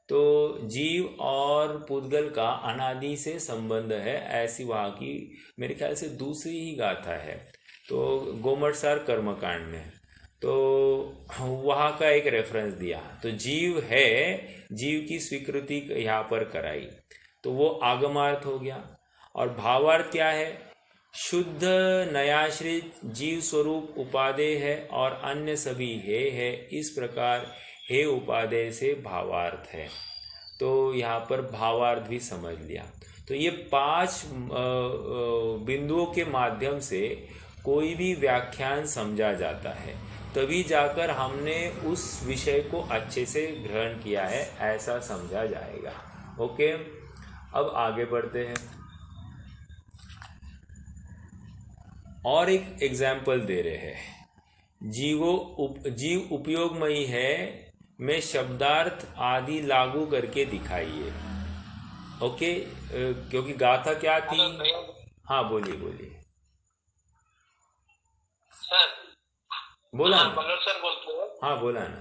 A: तो जीव और पुद्गल का अनादि से संबंध है, ऐसी वहाँ की मेरे ख्याल से दूसरी ही गाथा है, तो गोमटसार कर्मकांड में। तो वहाँ का एक रेफरेंस दिया, तो जीव है, जीव की स्वीकृति यहाँ पर कराई, तो वो आगमार्थ हो गया। और भावार्थ क्या है, शुद्ध नयाश्रित जीव स्वरूप उपादेय है और अन्य सभी है, इस प्रकार हे उपादेय से भावार्थ है। तो यहाँ पर भावार्थ भी समझ लिया। तो ये 5 बिंदुओं के माध्यम से कोई भी व्याख्यान समझा जाता है, तभी जाकर हमने उस विषय को अच्छे से ग्रहण किया है, ऐसा समझा जाएगा। ओके, अब आगे बढ़ते हैं। और एक एग्जाम्पल दे रहे हैं, जीव उपयोगमयी है में शब्दार्थ आदि लागू करके दिखाइए। ओके, क्योंकि गाथा क्या थी? हाँ, बोलिए
B: सर।
A: बोला ना।
B: मनोज सर बोलतो.
A: हाँ, बोला ना.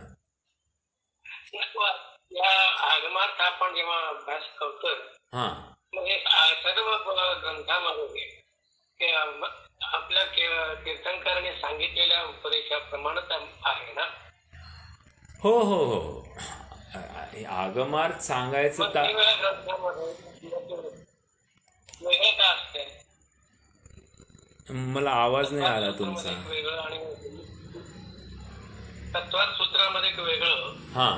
B: या आगमार्थ आपण जेव्हा अभ्यास करतो,
A: हाँ,
B: मग हे सर्व ग्रंथामध्ये आपल्या तीर्थंकरांनी सांगितलेल्या उपदेशाप्रमाणेच आहे ना?
A: हो. आगमार्थ सांगायचं
B: मग वेगवेगळ्या ग्रंथामध्ये वेगळं का असते?
A: मला आवाज नाही आला तुमचा.
B: वेगळं आणि तत्वात सूत्रामध्ये एक वेगळं,
A: हा,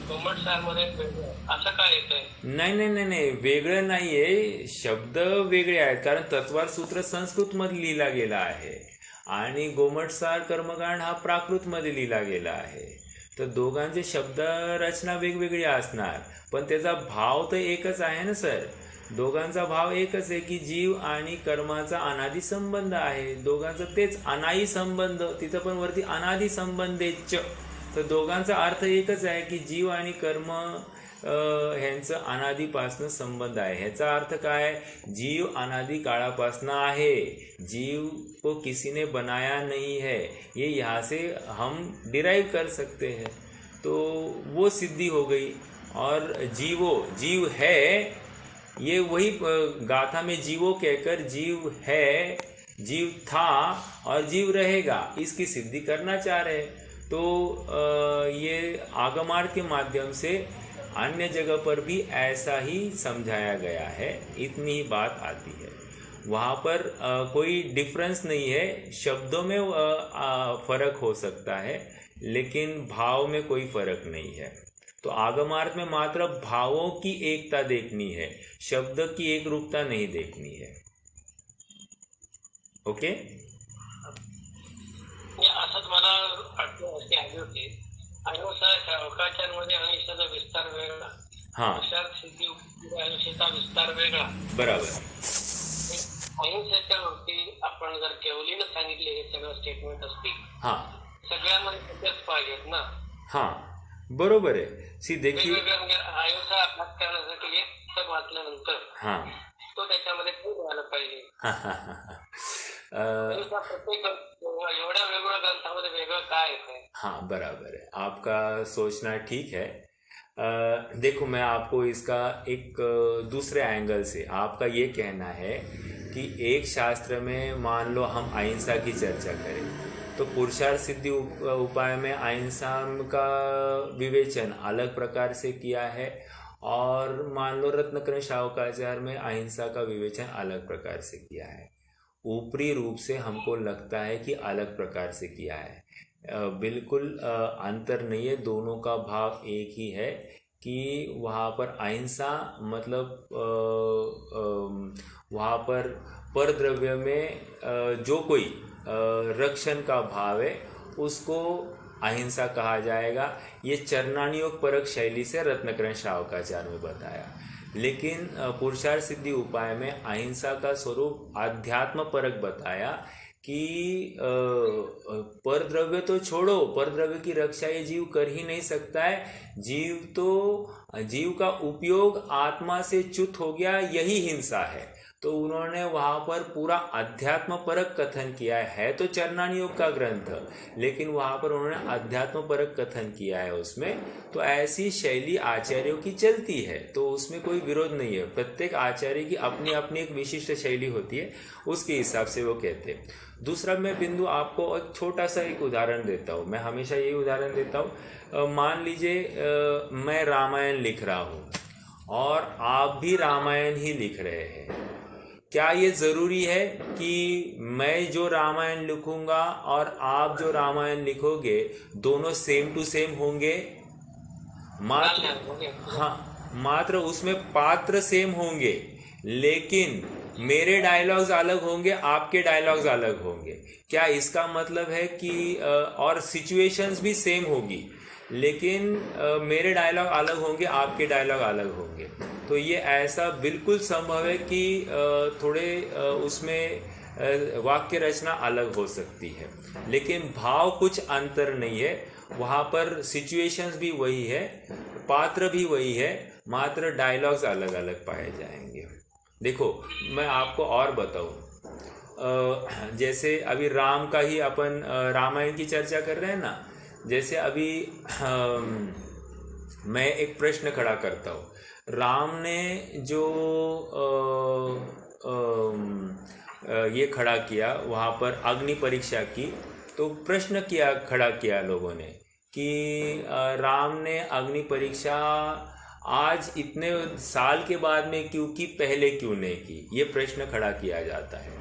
B: गोमटसारमध्ये वेगळं, असं काय येतंय?
A: नाही, वेगळं नाहीये, शब्द वेगळे आहेत, कारण तत्वार सूत्र संस्कृत मध्ये लिहिला गेला आहे आणि गोमटसार कर्मकांड हा प्राकृत मध्ये लिहिला गेला आहे. तर दोघांचे शब्द रचना वेगवेगळी असणार, पण त्याचा भाव तर एकच आहे ना सर. दोघांचा भाव एकच आहे की जीव आणि कर्माचा अनादि संबंध आहे. दोघांचं तेच अनाई संबंध, तिथं पण वरती अनादि संबंधेच. तर दोघांचा अर्थ एकच आहे की जीव आणि कर्म ह्यांचं अनादिपासनं संबंध आहे. ह्याचा अर्थ काय? जीव अनादि काळापासनं आहे, जीव को किसी ने बनाया नहीं है, ये यहाँ से हम डिराइव कर सकते हैं. तो वो सिद्धि हो गई. और जीव है, ये वही गाथा में जीवो कहकर जीव है, जीव था और जीव रहेगा, इसकी सिद्धि करना चाह रहे. तो ये आगमार्थ के माध्यम से अन्य जगह पर भी ऐसा ही समझाया गया है, इतनी ही बात आती है. वहाँ पर कोई डिफरेंस नहीं है, शब्दों में फर्क हो सकता है लेकिन भाव में कोई फर्क नहीं है. तो आगमार्थ में मात्र भावों की एकता देखनी है, शब्द की एक रूपता नहीं देखनी है. ओके,
B: असंच मला अशी आली होती. अहिंसाच्या अहिंसेचा विस्तार वेगळा, सिद्धी अहिंसेचा विस्तार वेगळा.
A: बरोबर.
B: अहिंसेच्या वरती आपण जर केवलीनं सांगितले हे सगळं स्टेटमेंट असतील, सगळ्यांमध्ये सगळ्याच पाहिजेत ना.
A: हा, बरोबर आहे. सी देखीए,
B: वेगवेगळ्या म्हणजे अहिंसा अभ्यास करण्यासाठी एक पुस्तक वाचल्यानंतर तो त्याच्यामध्ये खूप झालं पाहिजे. प्रत्येक एवढ्या वेगवेगळ्या ग्रंथामध्ये वेगळं काय आहे? हाँ,
A: बराबर है, आपका सोचना ठीक है. देखो, मैं आपको इसका एक दूसरे एंगल से, आपका ये कहना है कि एक शास्त्र में मान लो हम अहिंसा की चर्चा करें, तो पुरुषार्थ सिद्धि उपाय में अहिंसा का विवेचन अलग प्रकार से किया है, और मान लो रत्नकरण शावकाचार्य में अहिंसा का विवेचन अलग प्रकार से किया है. ऊपरी रूप से हमको लगता है कि अलग प्रकार से किया है, बिल्कुल अंतर नहीं है, दोनों का भाव एक ही है कि वहाँ पर अहिंसा मतलब वहाँ पर परद्रव्य में जो कोई रक्षण का भाव है उसको अहिंसा कहा जाएगा। ये चरणानियोग परक शैली से रत्नकरण श्रावकाचार्य ने बताया। लेकिन पुरुषार्थ सिद्धि उपाय में अहिंसा का स्वरूप आध्यात्म परक बताया कि परद्रव्य तो छोड़ो, परद्रव्य की रक्षा ये जीव कर ही नहीं सकता है। जीव का उपयोग आत्मा से च्युत हो गया, यही हिंसा है। तो उन्होंने वहाँ पर पूरा अध्यात्म परक कथन किया है तो चरणानियोग का ग्रंथ, लेकिन वहाँ पर उन्होंने अध्यात्म परक कथन किया है उसमें। तो ऐसी शैली आचार्यों की चलती है, तो उसमें कोई विरोध नहीं है। प्रत्येक आचार्य की अपनी अपनी एक विशिष्ट शैली होती है, उसके हिसाब से वो कहते हैं। दूसरा मैं बिंदु आपको एक छोटा सा एक उदाहरण देता हूँ। मैं हमेशा यही उदाहरण देता हूँ। मान लीजिए मैं रामायण लिख रहा हूँ और आप भी रामायण ही लिख रहे हैं। क्या ये ज़रूरी है कि मैं जो रामायण लिखूंगा और आप जो रामायण लिखोगे दोनों सेम टू सेम होंगे? मात्र उसमें पात्र सेम होंगे, लेकिन मेरे डायलॉग्स अलग होंगे, आपके डायलॉग्स अलग होंगे। क्या इसका मतलब है कि और सिचुएशंस भी सेम होगी, लेकिन मेरे डायलॉग अलग होंगे, आपके डायलॉग अलग होंगे? तो ये ऐसा बिल्कुल संभव है कि थोड़े उसमें वाक्य रचना अलग हो सकती है, लेकिन भाव कुछ अंतर नहीं है। वहाँ पर सिचुएशंस भी वही है, पात्र भी वही है, मात्र डायलॉग्स अलग अलग पाए जाएंगे। देखो मैं आपको और बताऊँ, जैसे अभी राम का ही अपन रामायण की चर्चा कर रहे हैं ना। जैसे अभी मैं एक प्रश्न खड़ा करता हूँ। राम ने जो ये खड़ा किया वहाँ पर अग्नि परीक्षा की, तो प्रश्न खड़ा किया लोगों ने कि राम ने अग्नि परीक्षा आज इतने साल के बाद में क्यों की, पहले क्यों नहीं की? ये प्रश्न खड़ा किया जाता है।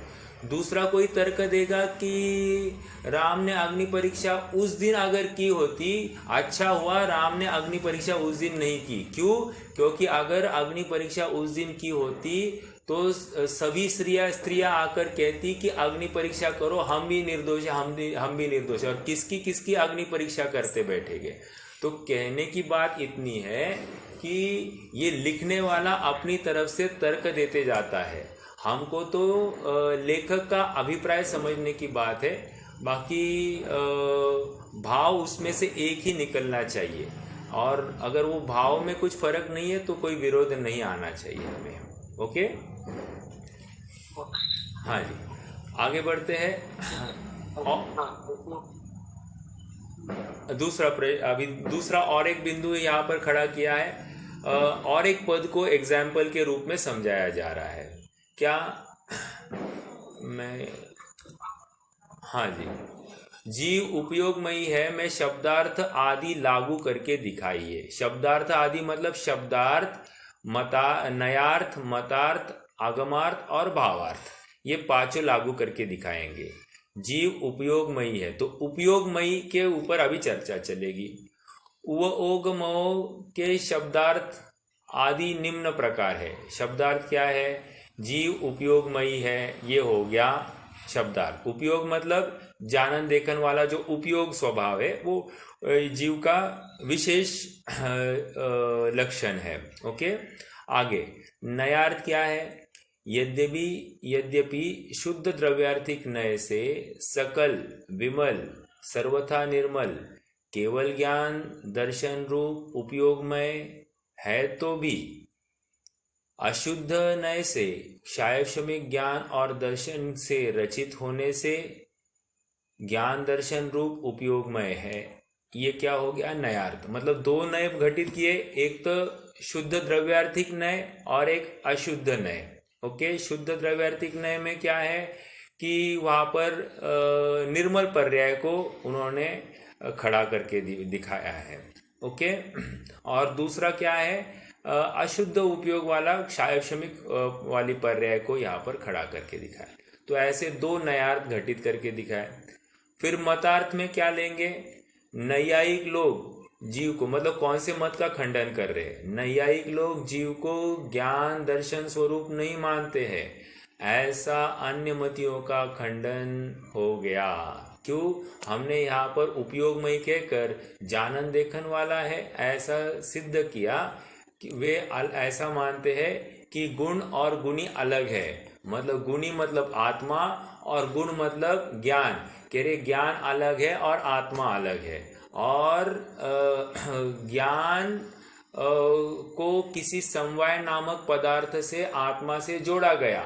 A: दूसरा कोई तर्क देगा कि राम ने अग्नि परीक्षा उस दिन अगर की होती, अच्छा हुआ राम ने अग्नि परीक्षा उस दिन नहीं की। क्यों? क्योंकि अगर अग्नि परीक्षा उस दिन की होती तो सभी स्त्रियां आकर कहती कि अग्नि परीक्षा करो, हम भी निर्दोष हैं, हम भी निर्दोष हैं, और किसकी अग्नि परीक्षा करते बैठेंगे। तो कहने की बात इतनी है कि ये लिखने वाला अपनी तरफ से तर्क देते जाता है। हमको तो लेखक का अभिप्राय समझने की बात है, बाकी भाव उसमें से एक ही निकलना चाहिए, और अगर वो भाव में कुछ फर्क नहीं है तो कोई विरोध नहीं आना चाहिए हमें। ओके, हाँ जी, आगे बढ़ते हैं। अभी दूसरा और एक बिंदु यहाँ पर खड़ा किया है, और एक पद को एग्जाम्पल के रूप में समझाया जा रहा है। क्या मैं, हाँ जी, जीव उपयोगमयी है, मैं शब्दार्थ आदि लागू करके दिखाइए। शब्दार्थ आदि मतलब शब्दार्थ, नयार्थ, मतार्थ, आगमार्थ और भावार्थ, ये पांचों लागू करके दिखाएंगे। जीव उपयोगमयी है, तो उपयोगमयी के ऊपर अभी चर्चा चलेगी। उवओगमो के शब्दार्थ आदि निम्न प्रकार है। शब्दार्थ क्या है? जीव उपयोगमयी है, ये हो गया शब्दार्थ। उपयोग मतलब जानन देखन वाला जो उपयोग स्वभाव है, वो जीव का विशेष लक्षण है। ओके, आगे नयार्थ क्या है? यद्यपि शुद्ध द्रव्यार्थिक नय से सकल विमल सर्वथा निर्मल केवल ज्ञान दर्शन रूप उपयोगमय है, तो भी अशुद्ध नय से क्षायक्षमिक ज्ञान और दर्शन से रचित होने से ज्ञान दर्शन रूप उपयोगमय है। ये क्या हो गया? नयार्थ। मतलब दो नय घटित किए, एक तो शुद्ध द्रव्यार्थिक नय और एक अशुद्ध नय। ओके, शुद्ध द्रव्यार्थिक नय में क्या है कि वहाँ पर निर्मल पर्याय को उन्होंने खड़ा करके दिखाया है। ओके, और दूसरा क्या है? अशुद्ध उपयोग वाला क्षायक्षमिक वाली पर्याय को यहाँ पर खड़ा करके दिखाया। तो ऐसे दो नयार्थ घटित करके दिखाए। फिर मतार्थ में क्या लेंगे? नैयायिक लोग जीव को मतलब कौन से मत का खंडन कर रहे हैं? नैयायिक लोग जीव को ज्ञान दर्शन स्वरूप नहीं मानते हैं, ऐसा अन्य मतियों का खंडन हो गया। क्यों? हमने यहाँ पर उपयोगमय कहकर जानन देखन वाला है ऐसा सिद्ध किया कि वे ऐसा मानते हैं कि गुण और गुणी अलग है। मतलब गुणी मतलब आत्मा और गुण मतलब ज्ञान। कह रहे ज्ञान अलग है और आत्मा अलग है, और ज्ञान को किसी समवाय नामक पदार्थ से आत्मा से जोड़ा गया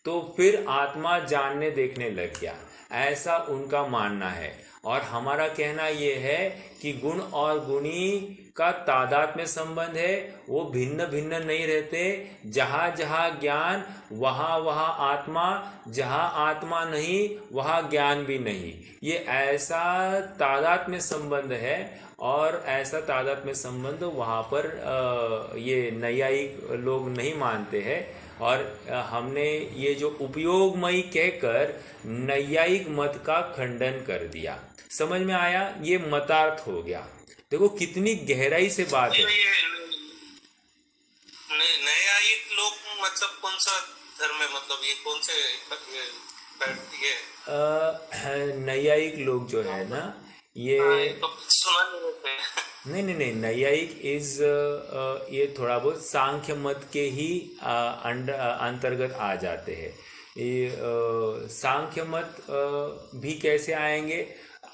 A: तो फिर आत्मा जानने देखने लग गया, ऐसा उनका मानना है। और हमारा कहना ये है कि गुण और गुणी का तादात्म्य संबंध है, वो भिन्न भिन्न नहीं रहते। जहाँ जहाँ ज्ञान वहाँ वहाँ आत्मा, जहाँ आत्मा नहीं वहाँ ज्ञान भी नहीं। ये ऐसा तादात्म्य संबंध है, और ऐसा तादात्म्य संबंध वहाँ पर ये नैयायिक लोग नहीं मानते हैं। और हमने ये जो उपयोगमयी कहकर नैयायिक मत का खंडन कर दिया। समझ में आया? ये मतार्थ हो गया। देखो कितनी गहराई से बात है।
B: नैयायिक लोग मतलब कौन सा धर्म है? मतलब ये कौन से ये
A: नैयायिक लोग जो है ना, ये
B: तो सुना नहीं रहते।
A: नहीं, नैयायिक इज ये थोड़ा बहुत सांख्य मत के ही अंतर्गत आ जाते हैं। ये सांख्य मत भी कैसे आएंगे?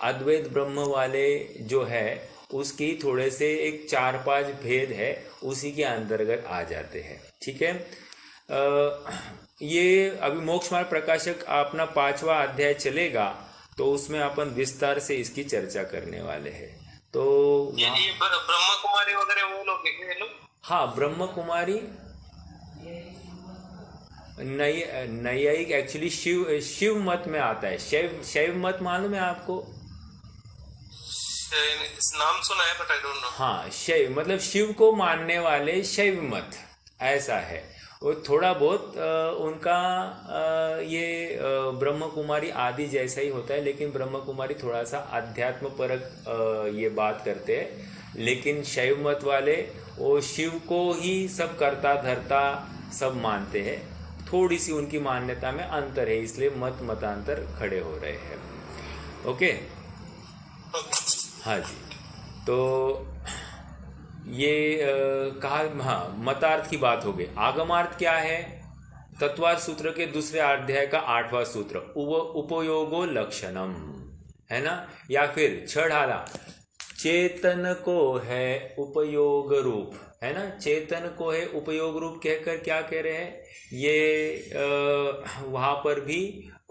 A: अद्वैत ब्रह्म वाले जो है उसकी थोड़े से एक 4-5 भेद है, उसी के अंतर्गत आ जाते हैं। ठीक है। ये अभी मोक्ष मार्ग प्रकाशक अपना 5वां अध्याय चलेगा तो उसमें अपन विस्तार से इसकी चर्चा करने वाले हैं। तो
B: ये ब्रह्म कुमारी वगैरह वो लोग देखे लोग?
A: हाँ, ब्रह्म कुमारी नैयायिक एक्चुअली शिव मत में आता है। शैव मत मालूम है आपको?
B: नाम सुना है बट आई डोंट नो।
A: हाँ, शैव मतलब शिव को मानने वाले शैव मत, ऐसा है। वो थोड़ा बहुत उनका ये ब्रह्म कुमारी आदि जैसा ही होता है, लेकिन ब्रह्म कुमारी थोड़ा सा अध्यात्म परक ये बात करते हैं। लेकिन शैव मत वाले वो शिव को ही सब करता धरता सब मानते हैं। थोड़ी सी उनकी मान्यता में अंतर है, इसलिए मतांतर खड़े हो रहे हैं। ओके, हाँ जी। तो ये कहा, हाँ, मतार्थ की बात हो गई। आगमार्थ क्या है? तत्वार्थ सूत्र के दूसरे अध्याय का 8वां सूत्र, उपयोगो लक्षणम, है ना? या फिर छढ़ाला, चेतन को है उपयोग रूप, है ना? चेतन को है उपयोग रूप कहकर क्या कह रहे हैं? ये वहां पर भी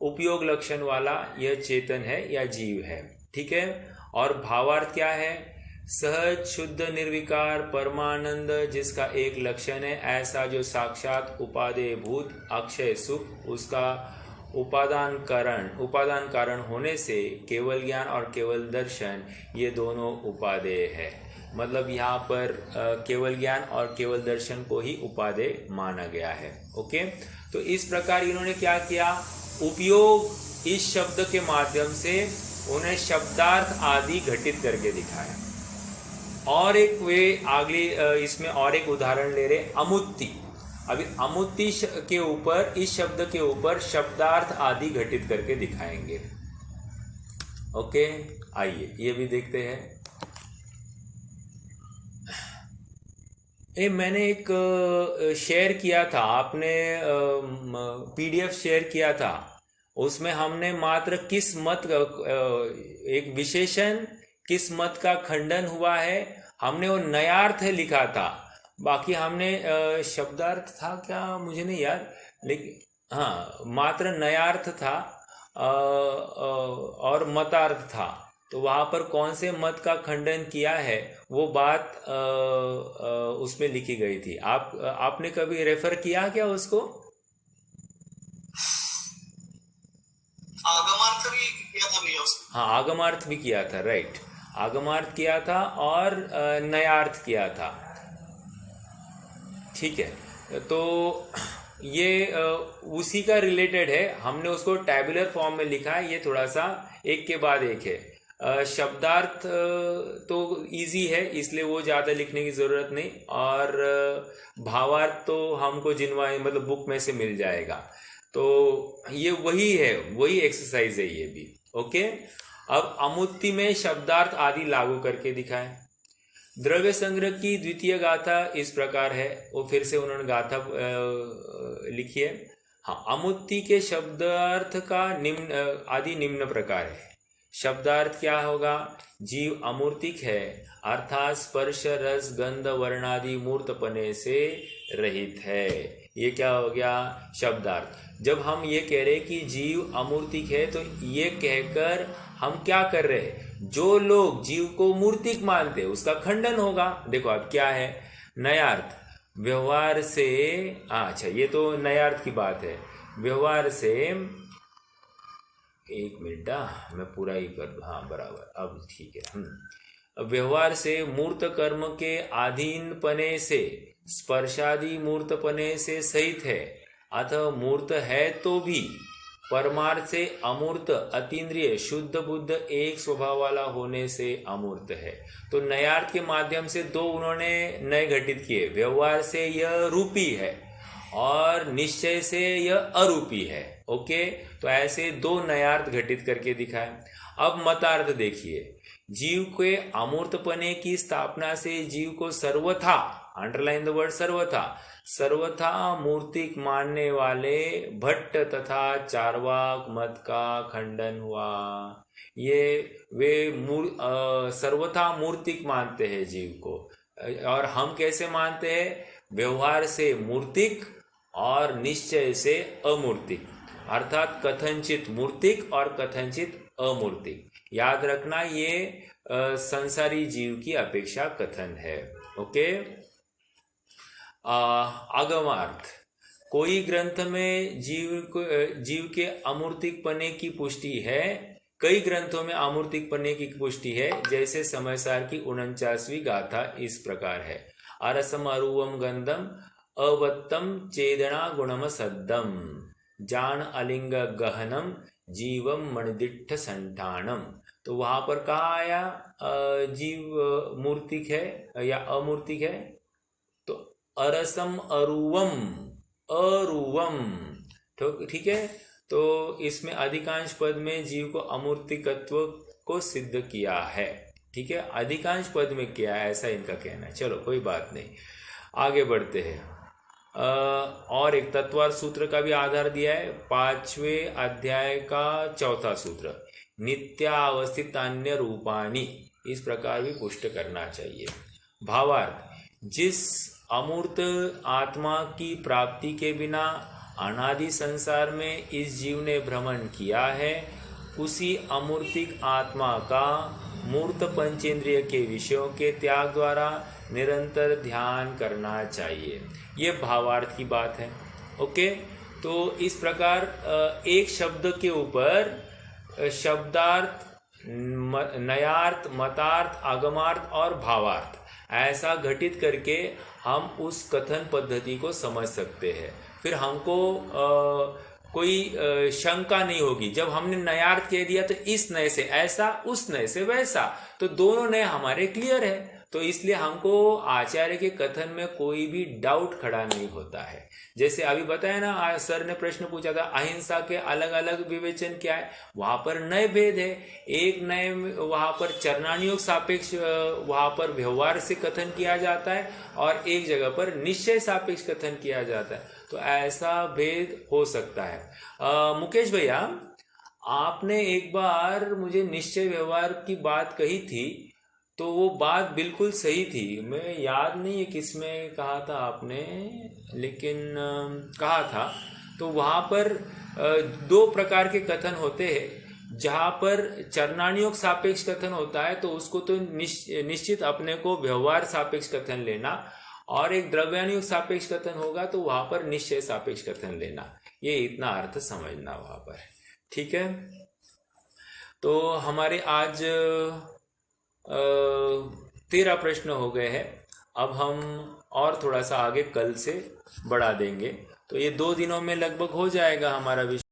A: उपयोग लक्षण वाला यह चेतन है या जीव है। ठीक है। और भावार्थ क्या है? सहज शुद्ध निर्विकार परमानंद जिसका एक लक्षण है, ऐसा जो साक्षात उपादेय भूत अक्षय सुख, उसका उपादान कारण होने से केवल ज्ञान और केवल दर्शन ये दोनों उपादेय है। मतलब यहाँ पर केवल ज्ञान और केवल दर्शन को ही उपादेय माना गया है। ओके, तो इस प्रकार इन्होंने क्या किया? उपयोग इस शब्द के माध्यम से उन्हें शब्दार्थ आदि घटित करके दिखाया। और एक वे अगली इसमें और एक उदाहरण ले रहे, अमुत्ति। अभी अमुत्ति के ऊपर, इस शब्द के ऊपर शब्दार्थ आदि घटित करके दिखाएंगे। ओके, आइए ये भी देखते हैं। मैंने एक शेयर किया था, आपने पीडीएफ शेयर किया था, उसमें हमने मात्र किस मत एक विशेषण किस मत का खंडन हुआ है, हमने वो नयार्थ लिखा था। बाकी हमने शब्दार्थ था क्या मुझे नहीं याद, लेकिन हाँ मात्र नयार्थ था और मतार्थ था। तो वहाँ पर कौन से मत का खंडन किया है वो बात उसमें लिखी गई थी। आपने कभी रेफर किया क्या उसको?
B: आगमार्थ भी किया था भैया उसमें।
A: हाँ, आगमार्थ भी किया था, राइट। आगमार्थ किया था और नयार्थ किया था। ठीक है, तो ये उसी का रिलेटेड है। हमने उसको टैबुलर फॉर्म में लिखा है, ये थोड़ा सा एक के बाद एक है। शब्दार्थ तो इजी है, इसलिए वो ज़्यादा लिखने की ज़रूरत नहीं, और भावार्थ तो हमको जिनवाई मतलब बुक में से मिल जाएगा। तो ये वही है, वही एक्सरसाइज है ये भी। ओके, अब अमूर्ति में शब्दार्थ आदि लागू करके दिखाएं। द्रव्य संग्रह की द्वितीय गाथा इस प्रकार है, वो फिर से उन्होंने गाथा लिखी है। हाँ, अमूर्ति के शब्दार्थ का आदि निम्न प्रकार है। शब्दार्थ क्या होगा? जीव अमूर्तिक है, अर्थात स्पर्श रस गंध वर्णादि मूर्तपने से रहित है। ये क्या हो गया? शब्दार्थ। जब हम ये कह रहे कि जीव अमूर्तिक है, तो ये कहकर हम क्या कर रहे हैं? जो लोग जीव को मूर्तिक मानते हैं उसका खंडन होगा। देखो अब क्या है, नयार्थ व्यवहार से, अच्छा ये तो नयार्थ की बात है। व्यवहार से, एक मिनट, मैं पूरा ही कर दूं, हाँ बराबर, अब ठीक है। व्यवहार से मूर्त कर्म के अधीनपने से स्पर्शादि मूर्तपने से सहित है, अतः मूर्त है तो भी परमार्थ से अमूर्त अतीन्द्रिय शुद्ध बुद्ध एक स्वभाव वाला होने से अमूर्त है। तो नयार्थ के माध्यम से दो उन्होंने नए घटित किए। व्यवहार से यह रूपी है और निश्चय से यह अरूपी है। ओके, तो ऐसे दो नयार्थ घटित करके दिखाए। अब मतार्थ देखिए, जीव के अमूर्तपने की स्थापना से जीव को सर्वथा, अंडरलाइन द वर्ड सर्वथा मूर्तिक मानने वाले भट्ट तथा चार्वाक मत का खंडन हुआ। ये वे सर्वथा मूर्तिक मानते हैं जीव को, और हम कैसे मानते हैं? व्यवहार से मूर्तिक और निश्चय से अमूर्तिक, अर्थात कथनचित मूर्तिक और कथनचित अमूर्तिक। याद रखना, ये संसारी जीव की अपेक्षा कथन है। ओके, आगमार्थ, कोई ग्रंथ में जीव के अमूर्तिक पने की पुष्टि है, कई ग्रंथों में अमूर्तिक पने की पुष्टि है। जैसे समयसार की 49वीं गाथा इस प्रकार है, अरसम अरुवम गंधम अवत्तम चेदना गुणम सद्दम जान अलिंग गहनम जीवम मणिदिट्ठ संठानम। तो वहां पर कहा आया जीव मूर्तिक है या अमूर्तिक है? तो अरसम अरुवम, अरुवम, तो ठीक है। तो इसमें अधिकांश पद में जीव को अमूर्तिकत्व को सिद्ध किया है। ठीक है, अधिकांश पद में किया है, ऐसा इनका कहना है। चलो कोई बात नहीं, आगे बढ़ते हैं। और एक तत्वार्थ सूत्र का भी आधार दिया है, 5वें अध्याय का 4था सूत्र, नित्यावस्थित अन्य रूपाणी, इस प्रकार भी पुष्ट करना चाहिए। भावार्थ, जिस अमूर्त आत्मा की प्राप्ति के बिना अनादि संसार में इस जीव ने भ्रमण किया है, उसी अमूर्तिक आत्मा का मूर्त पंचेंद्रिय के विषयों के त्याग द्वारा निरंतर ध्यान करना चाहिए। ये भावार्थ की बात है। ओके, तो इस प्रकार एक शब्द के ऊपर शब्दार्थ, नयार्थ, मतार्थ, आगमार्थ और भावार्थ ऐसा घटित करके हम उस कथन पद्धति को समझ सकते हैं। फिर हमको कोई शंका नहीं होगी। जब हमने नयार्थ कह दिया तो इस नए से ऐसा, उस नए से वैसा, तो दोनों नए हमारे क्लियर है। तो इसलिए हमको आचार्य के कथन में कोई भी डाउट खड़ा नहीं होता है। जैसे अभी बताया ना, सर ने प्रश्न पूछा था अहिंसा के अलग अलग विवेचन क्या है, वहां पर नए भेद है। एक नए वहां पर चरणानुयोग सापेक्ष, वहां पर व्यवहार से कथन किया जाता है, और एक जगह पर निश्चय सापेक्ष कथन किया जाता है। तो ऐसा भेद हो सकता है। मुकेश भैया, आपने एक बार मुझे निश्चय व्यवहार की बात कही थी, तो वो बात बिल्कुल सही थी। मैं याद नहीं है किस में कहा था आपने, लेकिन कहा था। तो वहाँ पर दो प्रकार के कथन होते हैं। जहाँ पर चरणानुयोग सापेक्ष कथन होता है तो उसको तो निश्चित अपने को व्यवहार सापेक्ष कथन लेना, और एक द्रव्यानुयोग सापेक्ष कथन होगा तो वहाँ पर निश्चय सापेक्ष कथन लेना। ये इतना अर्थ समझना वहाँ पर। ठीक है, तो हमारे आज 13 प्रश्न हो गए हैं। अब हम और थोड़ा सा आगे कल से बढ़ा देंगे, तो ये 2 दिनों में लगभग हो जाएगा हमारा विषय।